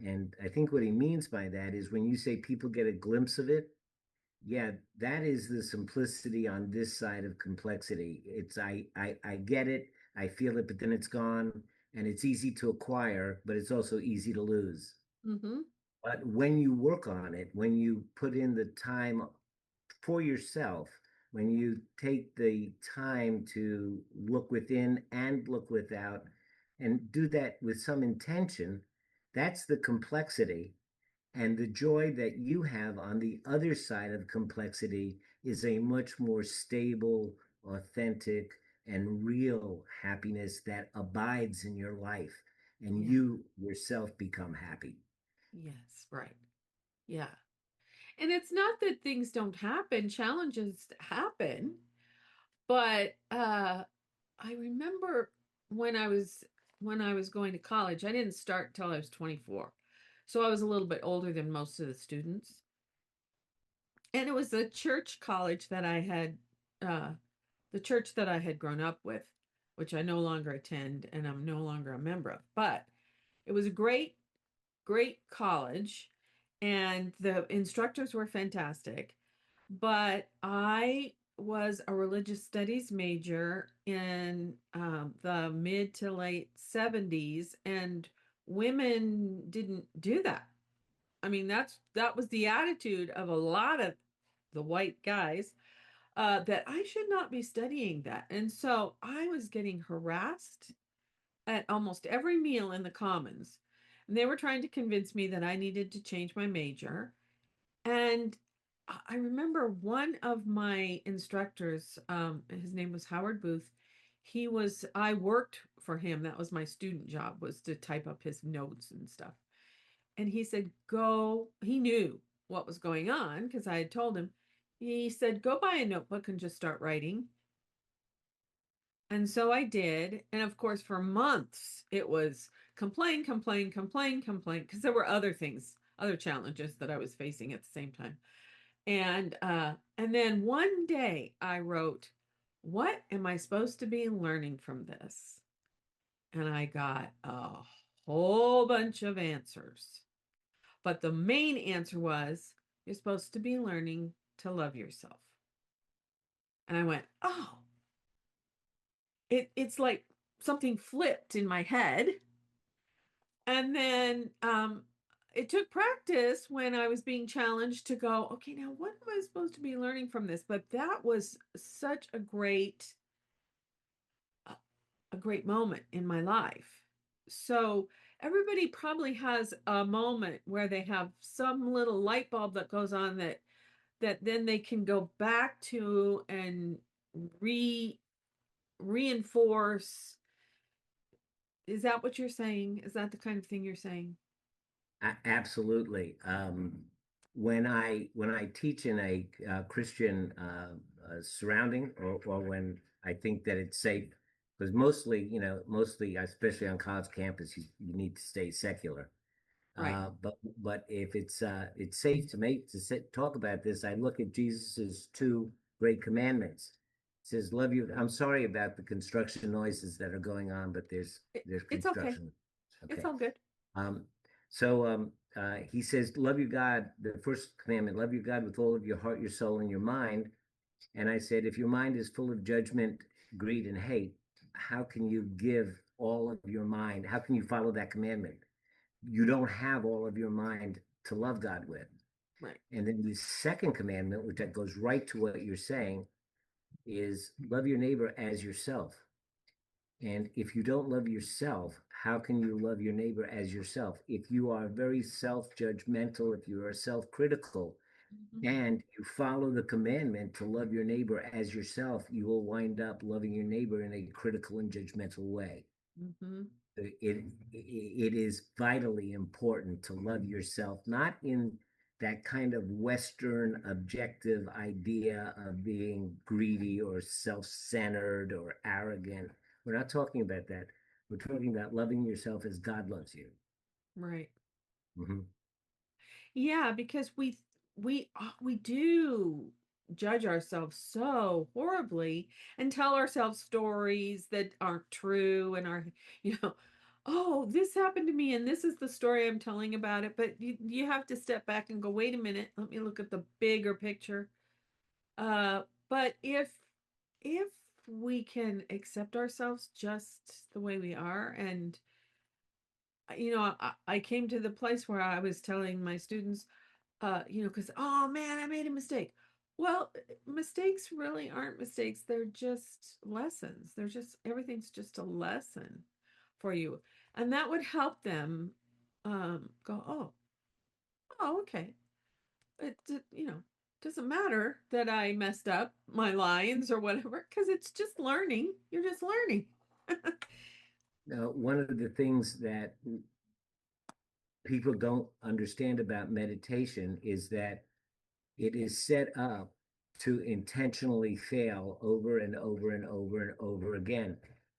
And I think what he means by that is when you say people get a glimpse of it, yeah, that is the simplicity on this side of complexity. It's I get it, I feel it, but then it's gone, and it's easy to acquire, but it's also easy to lose. Mm-hmm. But when you work on it, when you put in the time for yourself, when you take the time to look within and look without, and do that with some intention, that's the complexity. And the joy that you have on the other side of complexity is a much more stable, authentic, and real happiness that abides in your life, and Yeah. you yourself become happy. Yes. Right. Yeah. And it's not that things don't happen, challenges happen, but I remember when I was going to college, I didn't start till I was 24. So I was a little bit older than most of the students. And it was a church college that I had uh the church that I had grown up with, which I no longer attend and I'm no longer a member of. But it was a great college and the instructors were fantastic. But I was a religious studies major in the mid to late 70s, and women didn't do that. I mean, that was the attitude of a lot of the white guys, that I should not be studying that. And so I was getting harassed at almost every meal in the Commons. And they were trying to convince me that I needed to change my major. And I remember one of my instructors, his name was Howard Booth. I worked for him. That was my student job, was to type up his notes and stuff. And he said, he knew what was going on because I had told him. He said, go buy a notebook and just start writing. And so I did. And of course, for months, it was complain, complain, complain, complain, because there were other things, other challenges that I was facing at the same time. And then one day I wrote, what am I supposed to be learning from this? And I got a whole bunch of answers. But the main answer was, you're supposed to be learning to love yourself. And I went, oh, it's like something flipped in my head. And then it took practice when I was being challenged to go, okay, now what am I supposed to be learning from this? But that was such a great moment in my life. So everybody probably has a moment where they have some little light bulb that goes on that then they can go back to and reinforce. Is that what you're saying? Is that the kind of thing you're saying? Absolutely. When I teach in a Christian surrounding, or when I think that it's safe, because mostly, especially on college campus, you need to stay secular. Right. But if it's safe talk about this, I look at Jesus's two great commandments. It says, "Love you." I'm sorry about the construction noises that are going on, but there's It's okay. construction. It's Okay. all good. Um, so he says, love your God, the first commandment, love your God with all of your heart, your soul, and your mind. And I said, if your mind is full of judgment, greed, and hate, how can you give all of your mind? How can you follow that commandment? You don't have all of your mind to love God with. Right. And then the second commandment, which that goes right to what you're saying, is love your neighbor as yourself. And if you don't love yourself, how can you love your neighbor as yourself? If you are very self judgmental, if you are self critical, Mhm. and you follow the commandment to love your neighbor as yourself, you will wind up loving your neighbor in a critical and judgmental way. Mhm. It is vitally important to love yourself, not in that kind of Western objective idea of being greedy or self centered or arrogant. We're not talking about that. We're talking about loving yourself as God loves you. Right. Mhm. Yeah, because we do judge ourselves so horribly and tell ourselves stories that aren't true and are, you know, oh, this happened to me and this is the story I'm telling about it. But you have to step back and go, wait a minute, let me look at the bigger picture. But if we can accept ourselves just the way we are, and I came to the place where I was telling my students, because, oh man, I made a mistake. Well, mistakes really aren't mistakes. They're just lessons. They're just, everything's just a lesson for you. And that would help them go, oh, okay. Doesn't matter that I messed up my lines or whatever, because it's just learning. You're just learning. Now, one of the things that people don't understand about meditation is that it is set up to intentionally fail over and over and over and over again.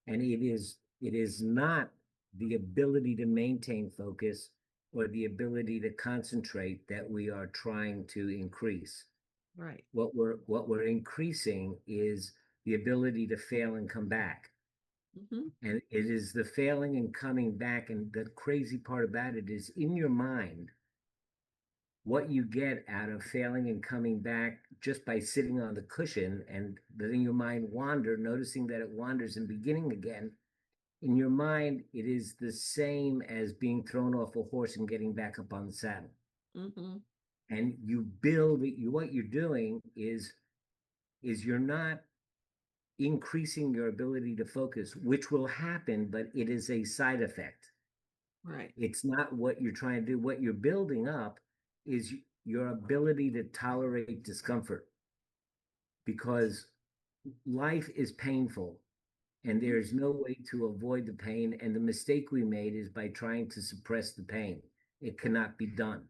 And it is not the ability to maintain focus or the ability to concentrate that we are trying to increase. Right. What we're increasing is the ability to fail and come back. Mm-hmm. And it is the failing and coming back. And the crazy part about it is in your mind, what you get out of failing and coming back just by sitting on the cushion and letting your mind wander, noticing that it wanders and beginning again. In your mind, it is the same as being thrown off a horse and getting back up on the saddle. Mm-hmm. And you build it, what you're doing is you're not increasing your ability to focus, which will happen, but it is a side effect. Right. It's not what you're trying to do. What you're building up is your ability to tolerate discomfort because life is painful and Mm-hmm. there's no way to avoid the pain. And the mistake we made is by trying to suppress the pain. It cannot be done,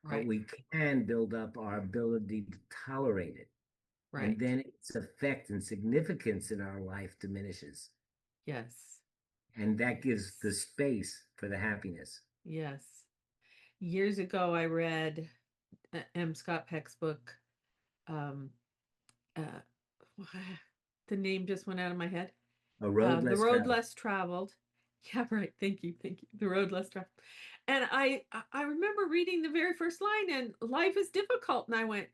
but Right. we can build up our ability to tolerate it. And Right. then its effect and significance in our life diminishes. Yes. And that gives the Yes. space for the happiness. Yes. Years ago, I read M. Scott Peck's book. Um, uh, the name just went out of my head. A road The less Road traveled. Less Traveled. Yeah, right. Thank you. Thank you. The Road Less Traveled. And I remember reading the very first line, and life is difficult. And I went,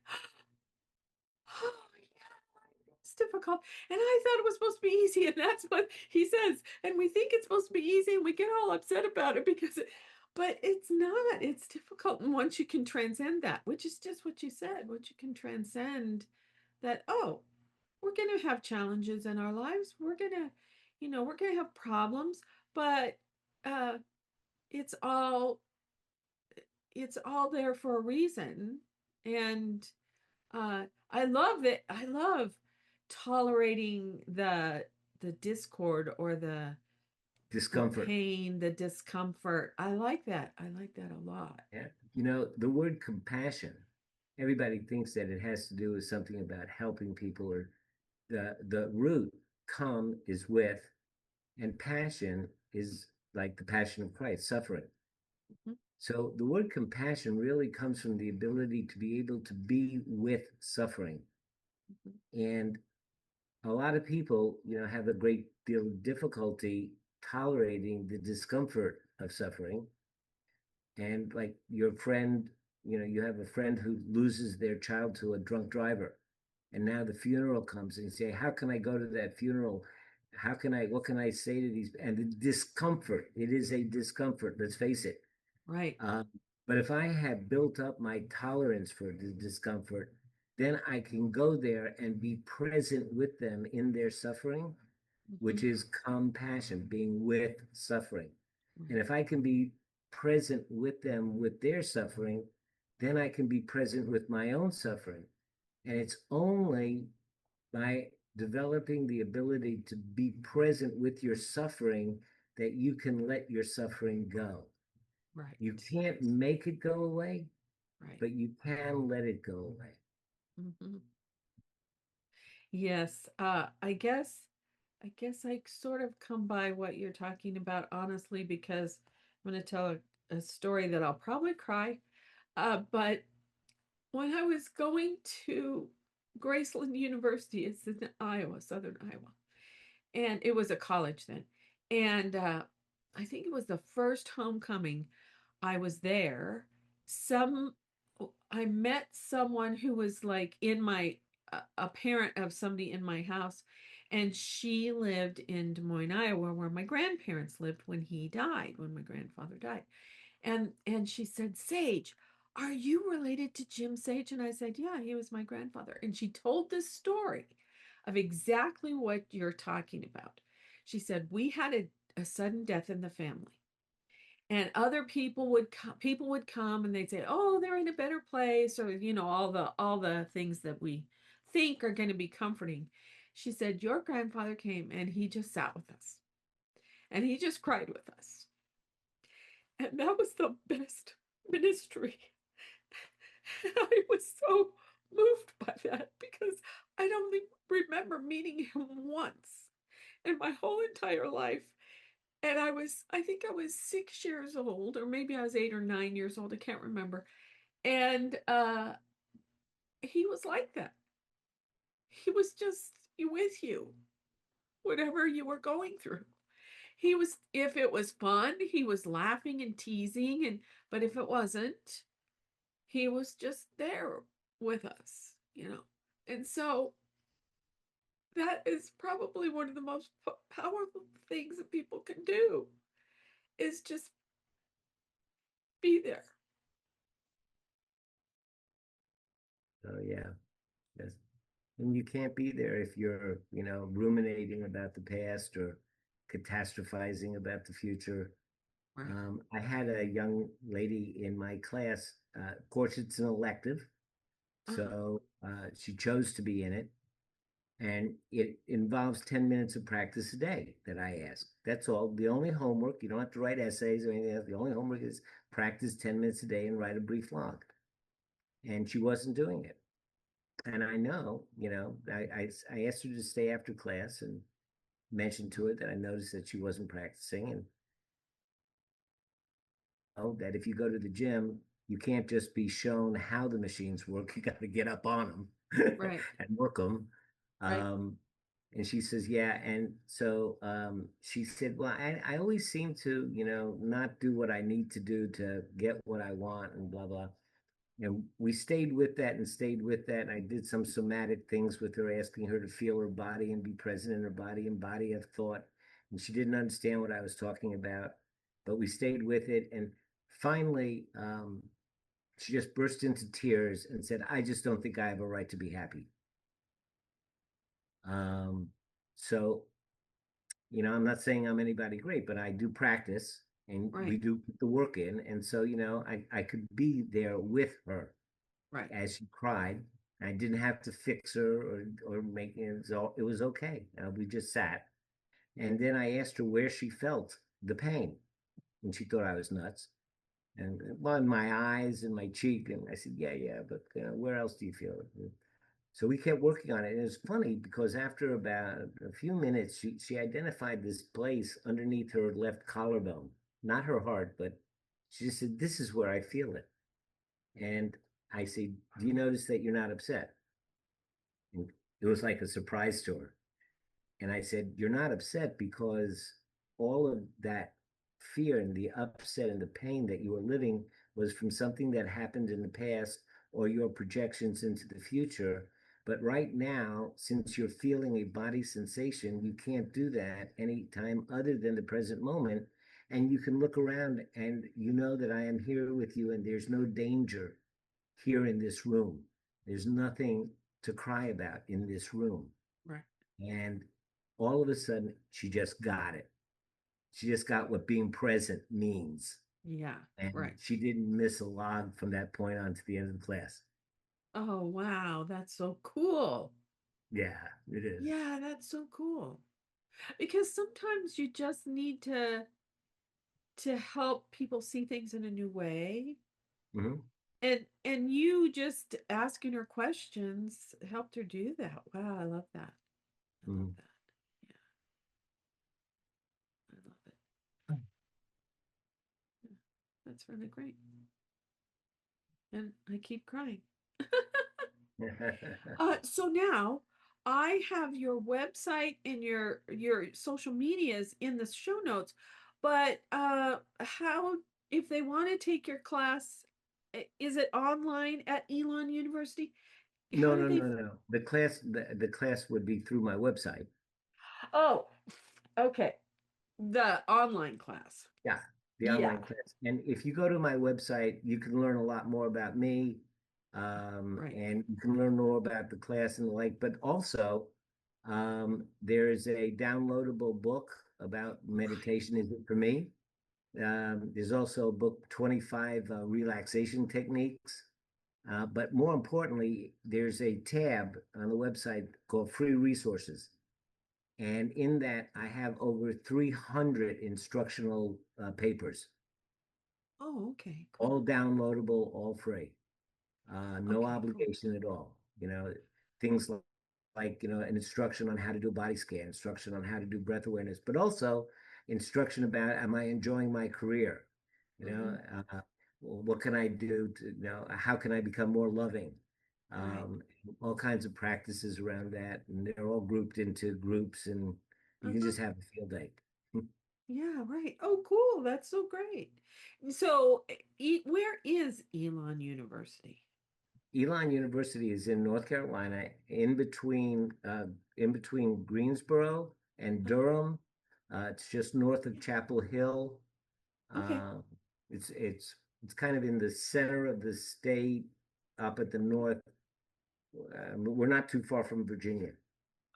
oh, yeah, it's difficult. And I thought it was supposed to be easy. And that's what he says. And we think it's supposed to be easy and we get all upset about it but it's not. It's difficult. And once you can transcend that, which is just what you said, once you can transcend that, oh, we're going to have challenges in our lives. We're going to have problems, but uh, it's all, it's all there for a reason. And I love it. I love tolerating the discord or the Discomfort. pain, the discomfort. I like that. I like that a lot. Yeah. The word compassion, everybody thinks that it has to do with something about helping people or the root come is with, and passion is like the passion of Christ, suffering. Mhm. So the word compassion really comes from the ability to be able to be with suffering. Mhm. And a lot of people, have a great deal of difficulty tolerating the discomfort of suffering. And like your friend, you have a friend who loses their child to a drunk driver. And now the funeral comes and you say, how can I go to that funeral? What can I say to these? And the discomfort, it is a discomfort, let's face it. Right. Uh, but if I have built up my tolerance for the discomfort, then I can go there and be present with them in their suffering, which Mhm. is compassion, being with suffering. And Right. if I can be present with them with their suffering, then I can be present with my own suffering. And it's only by developing the ability to be present with your suffering that you can let your suffering go. You Right. can't make it go away, Right. but you can let it go away. Mhm. Yes. I guess I sort of come by what you're talking about honestly because I'm going to tell a story that I'll probably cry. But when I was going to Graceland University. It's in Iowa, southern Iowa. And it was a college then. And I think it was the first homecoming I was there. Some I met someone who was like in my a parent of somebody in my house, and she lived in Des Moines, Iowa, where my grandparents lived when my grandfather died. And she said, Sage, are you related to Jim Sage? And I said, yeah, he was my grandfather. And she told this story of exactly what you're talking about. She said, we had a sudden death in the family. And other people would come and they'd say, oh, they're in a better place, or all the things that we think are going to be comforting. She said, your grandfather came and he just sat with us and he just cried with us. And that was the best ministry. I was so moved by that because I don't remember meeting him once in my whole entire life. And I think I was 6 years old, or maybe I was 8 or 9 years old. I can't remember. And he was like that. He was just with you, whatever you were going through. He was, if it was fun, he was laughing and teasing, but if it wasn't, he was just there with us. And so that is probably one of the most powerful things that people can do, is just be there. Oh yeah, yes. And you can't be there if you're, ruminating about the past or catastrophizing about the future. Right. I had a young lady in my class. Of course, it's an elective, Uh-huh. so she chose to be in it, and it involves 10 minutes of practice a day that I ask. That's all. The only homework, you don't have to write essays or anything else. The only homework is practice 10 minutes a day and write a brief log. And she wasn't doing it. And I know, I asked her to stay after class and mentioned to her that I noticed that she wasn't practicing, and that if you go to the gym, you can't just be shown how the machines work. You got to get up on them Right. and work them. Right. Um, and she says, yeah. And so she said, well, I always seem to, not do what I need to do to get what I want and blah, blah. And we stayed with that and stayed with that. And I did some somatic things with her, asking her to feel her body and be present in her body and body of thought. And she didn't understand what I was talking about, but we stayed with it. And finally, she just burst into tears and said, I just don't think I have a right to be happy. Um, so, I'm not saying I'm anybody great, but I do practice and Right. we do put the work in. And so, I could be there with her Right. as she cried. I didn't have to fix her or make it was okay. We just sat. And then I asked her where she felt the pain. And she thought I was nuts. And well, in my eyes and my cheek. And I said, yeah, yeah, but where else do you feel it? So we kept working on it. And it was funny because after about a few minutes, she identified this place underneath her left collarbone, not her heart, but she just said, this is where I feel it. And I said, do you notice that you're not upset? And it was like a surprise to her. And I said, you're not upset because all of that fear and the upset and the pain that you were living was from something that happened in the past or your projections into the future. But right now, since you're feeling a body sensation, you can't do that anytime other than the present moment. And you can look around and you know that I am here with you and there's no danger here in this room. There's nothing to cry about in this room. Right. And all of a sudden, she just got it. She just got what being present means. Yeah. And Right. she didn't miss a log from that point on to the end of the class. Oh, wow. That's so cool. Yeah, it is. Yeah, that's so cool. Because sometimes you just need to help people see things in a new way. Mm-hmm. And you just asking her questions helped her do that. Wow, I love that. I love Mm-hmm. that. Yeah, I love it. Yeah, that's really great. And I keep crying. So now I have your website and your social medias in the show notes, but how if they want to take your class, is it online at Elon University? How No, do no, they? no, no. The class would be through my website. Oh, okay. The online class. Yeah, the Yeah, online class. And if you go to my website, you can learn a lot more about me, right. and you can learn more about the class and the like. But also, there is a downloadable book about meditation. Is it for me? There's also a book, 25 relaxation techniques. But more importantly, there's a tab on the website called Free Resources. And in that, I have over 300 instructional papers, Oh, okay, cool. all downloadable, all free, no Okay, cool. obligation at all. Things like, an instruction on how to do a body scan, instruction on how to do breath awareness, but also instruction about, am I enjoying my career? You Mm-hmm. know, what can I do to, how can I become more loving? Right. Um, all kinds of practices around that. And they're all grouped into groups, and you can Uh-huh. just have a field day. Yeah, right. Oh, cool. That's so great. So, where is Elon University? Elon University is in North Carolina, in between Greensboro and Uh-huh. Durham. It's just north of Yeah. Chapel Hill. Okay. Uh, it's kind of in the center of the state, up at the north. We're not too far from Virginia.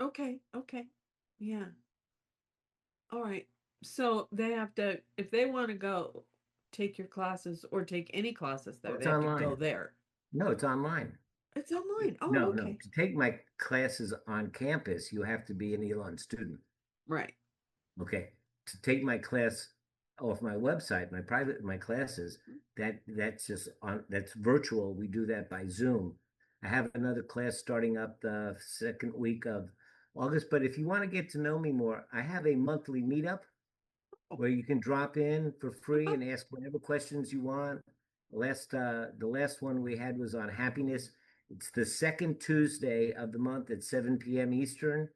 Okay. Okay. Yeah. All right. So they have to, if they want to go take your classes or take any classes Oh, there, it's they have to go online. there. No, it's online. It's online. Oh, No, no. okay. To take my classes on campus, you have to be an Elon student. Right. Okay, to take my class off my website, my classes, that's virtual. We do that by Zoom. I have another class starting up the second week of August. But if you want to get to know me more, I have a monthly meetup Oh, where you can drop in for free and ask whatever questions you want. The last one we had was on happiness. It's the second Tuesday of the month at 7 p.m. Eastern.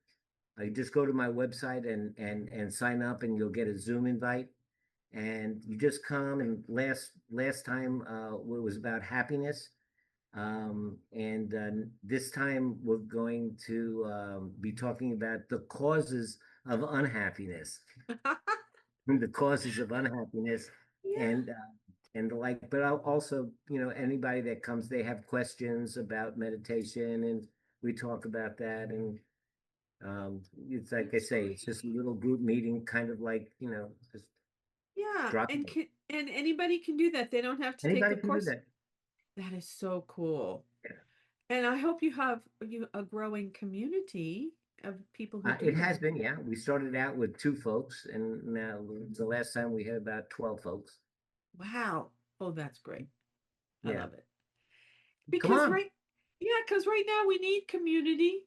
You just go to my website and sign up, and you'll get a Zoom invite. And you just come. And last time it was about happiness, and this time we're going to be talking about the causes of unhappiness, the causes of unhappiness, yeah. and and the like. But I'll also, anybody that comes, they have questions about meditation, and we talk about that. And it's like I That's say, it's just a great. little group meeting, kind of like, just Yeah, drop and in. anybody can do that. They don't have to take a Anybody can do course. that. That is so cool. Yeah. And I hope you have a growing community of people who do It has that. been, yeah. We started out with two folks, and now the last time we had about 12 folks. Wow. Oh, that's great. I Yeah. love it. Come Because on. right, yeah, because right now we need community.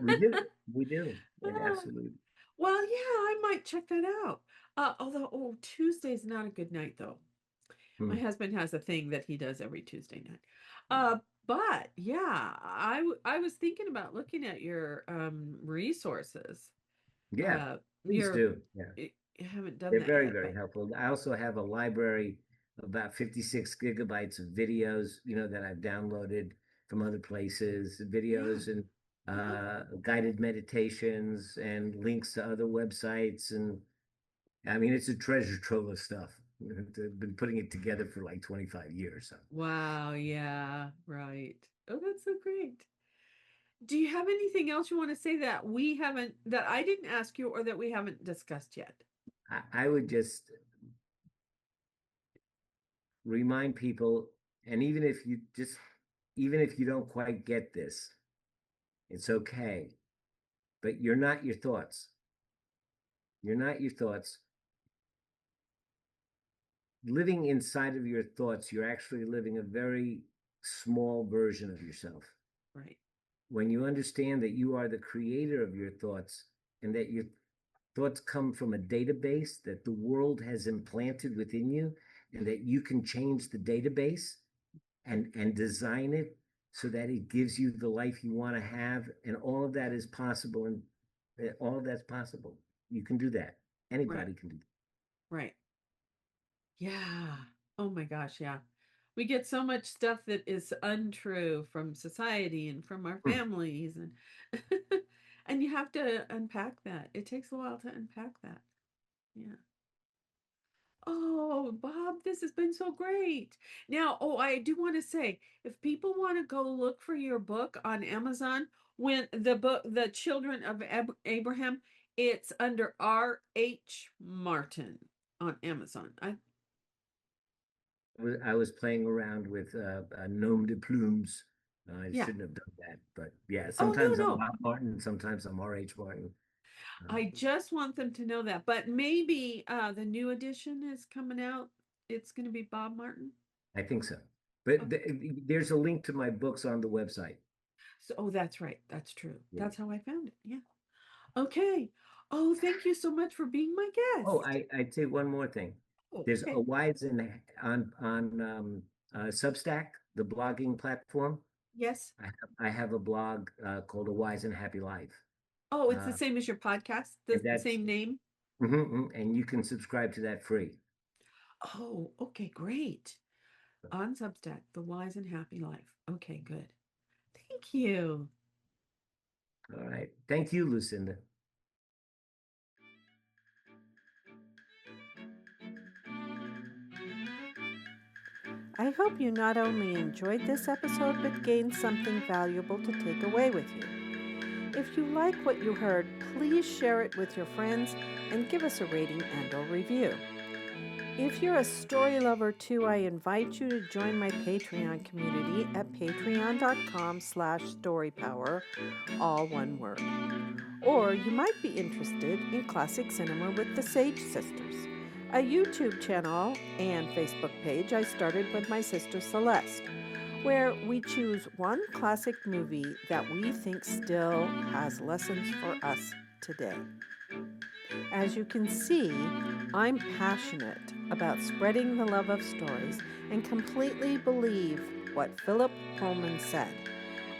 We do. We do. And Ah, absolutely. well, yeah, I might check that out. Although, oh, Tuesday's not a good night though. My Hmm. husband has a thing that he does every Tuesday night. But yeah, I was thinking about looking at your resources. Yeah. Uh, Please your do. Yeah. I haven't done They're that very, yet, very but helpful. I also have a library of about 56 gigabytes of videos, that I've downloaded from other places, yeah. videos and Uh-huh. guided meditations and links to other websites. And I mean, it's a treasure trove of stuff. I've been putting it together for like 25 years. So Wow, yeah, right. Oh, that's so great. Do you have anything else you want to say that we haven't, that I didn't ask you or that we haven't discussed yet? I would just remind people, and even if you don't quite get this, it's okay. But you're not your thoughts. You're not your thoughts. Living inside of your thoughts, you're actually living a very small version of yourself. Right, When you understand that you are the creator of your thoughts, and that your thoughts come from a database that the world has implanted within you, and that you can change the database and design it so that it gives you the life you want to have. And all of that is possible. And all of that's possible. You can do that. Right. Anybody can do that. Right. Yeah. Oh my gosh, yeah. We get so much stuff that is untrue from society and from our Hmm. families and and you have to unpack that. It takes a while to unpack that. Yeah. Oh, Bob, this has been so great. Now, oh, I do want to say, if people want to go look for your book on Amazon, when the book, The Children of Abraham, it's under R.H. Martin on Amazon. I was playing around with Nom de Plumes. I Yeah. shouldn't have done that, but yeah, Oh, sometimes I'm no. Bob Martin, sometimes I'm R.H. Martin. Uh, I just want them to know that. But maybe the new edition is coming out. It's going to be Bob Martin. I think so. But Oh, there's a link to my books on the website. so, oh, that's right. That's true. Yeah. That's how I found it. Yeah. Okay. Oh, thank you so much for being my Oh, guest. I'd say one more thing. Oh, There's a okay. Wise and on Substack, the blogging platform. Yes. I have a blog called A Wise and Happy Life, Oh, it's the uh, same as your podcast, and the that's same name. and you can subscribe to that free. Oh, okay, great. On Substack, The Wise and Happy Life. Okay, good. Thank you. All right. Thank you, Lucinda. I hope you not only enjoyed this episode, but gained something valuable to take away with you. If you like what you heard, please share it with your friends and give us a rating and/or review. If you're a story lover too, I invite you to join my Patreon community at patreon.com/storypower, all one word. Or you might be interested in classic cinema with the Sage Sisters, a YouTube channel and Facebook page I started with my sister Celeste, where we choose one classic movie that we think still has lessons for us today. As you can see, I'm passionate about spreading the love of stories and completely believe what Philip Pullman said.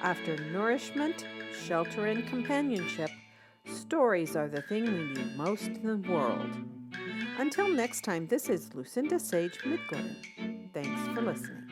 After nourishment, shelter, and companionship, stories are the thing we need most in the world. Until next time, this is Lucinda Sage-Midgorden. Thanks for listening.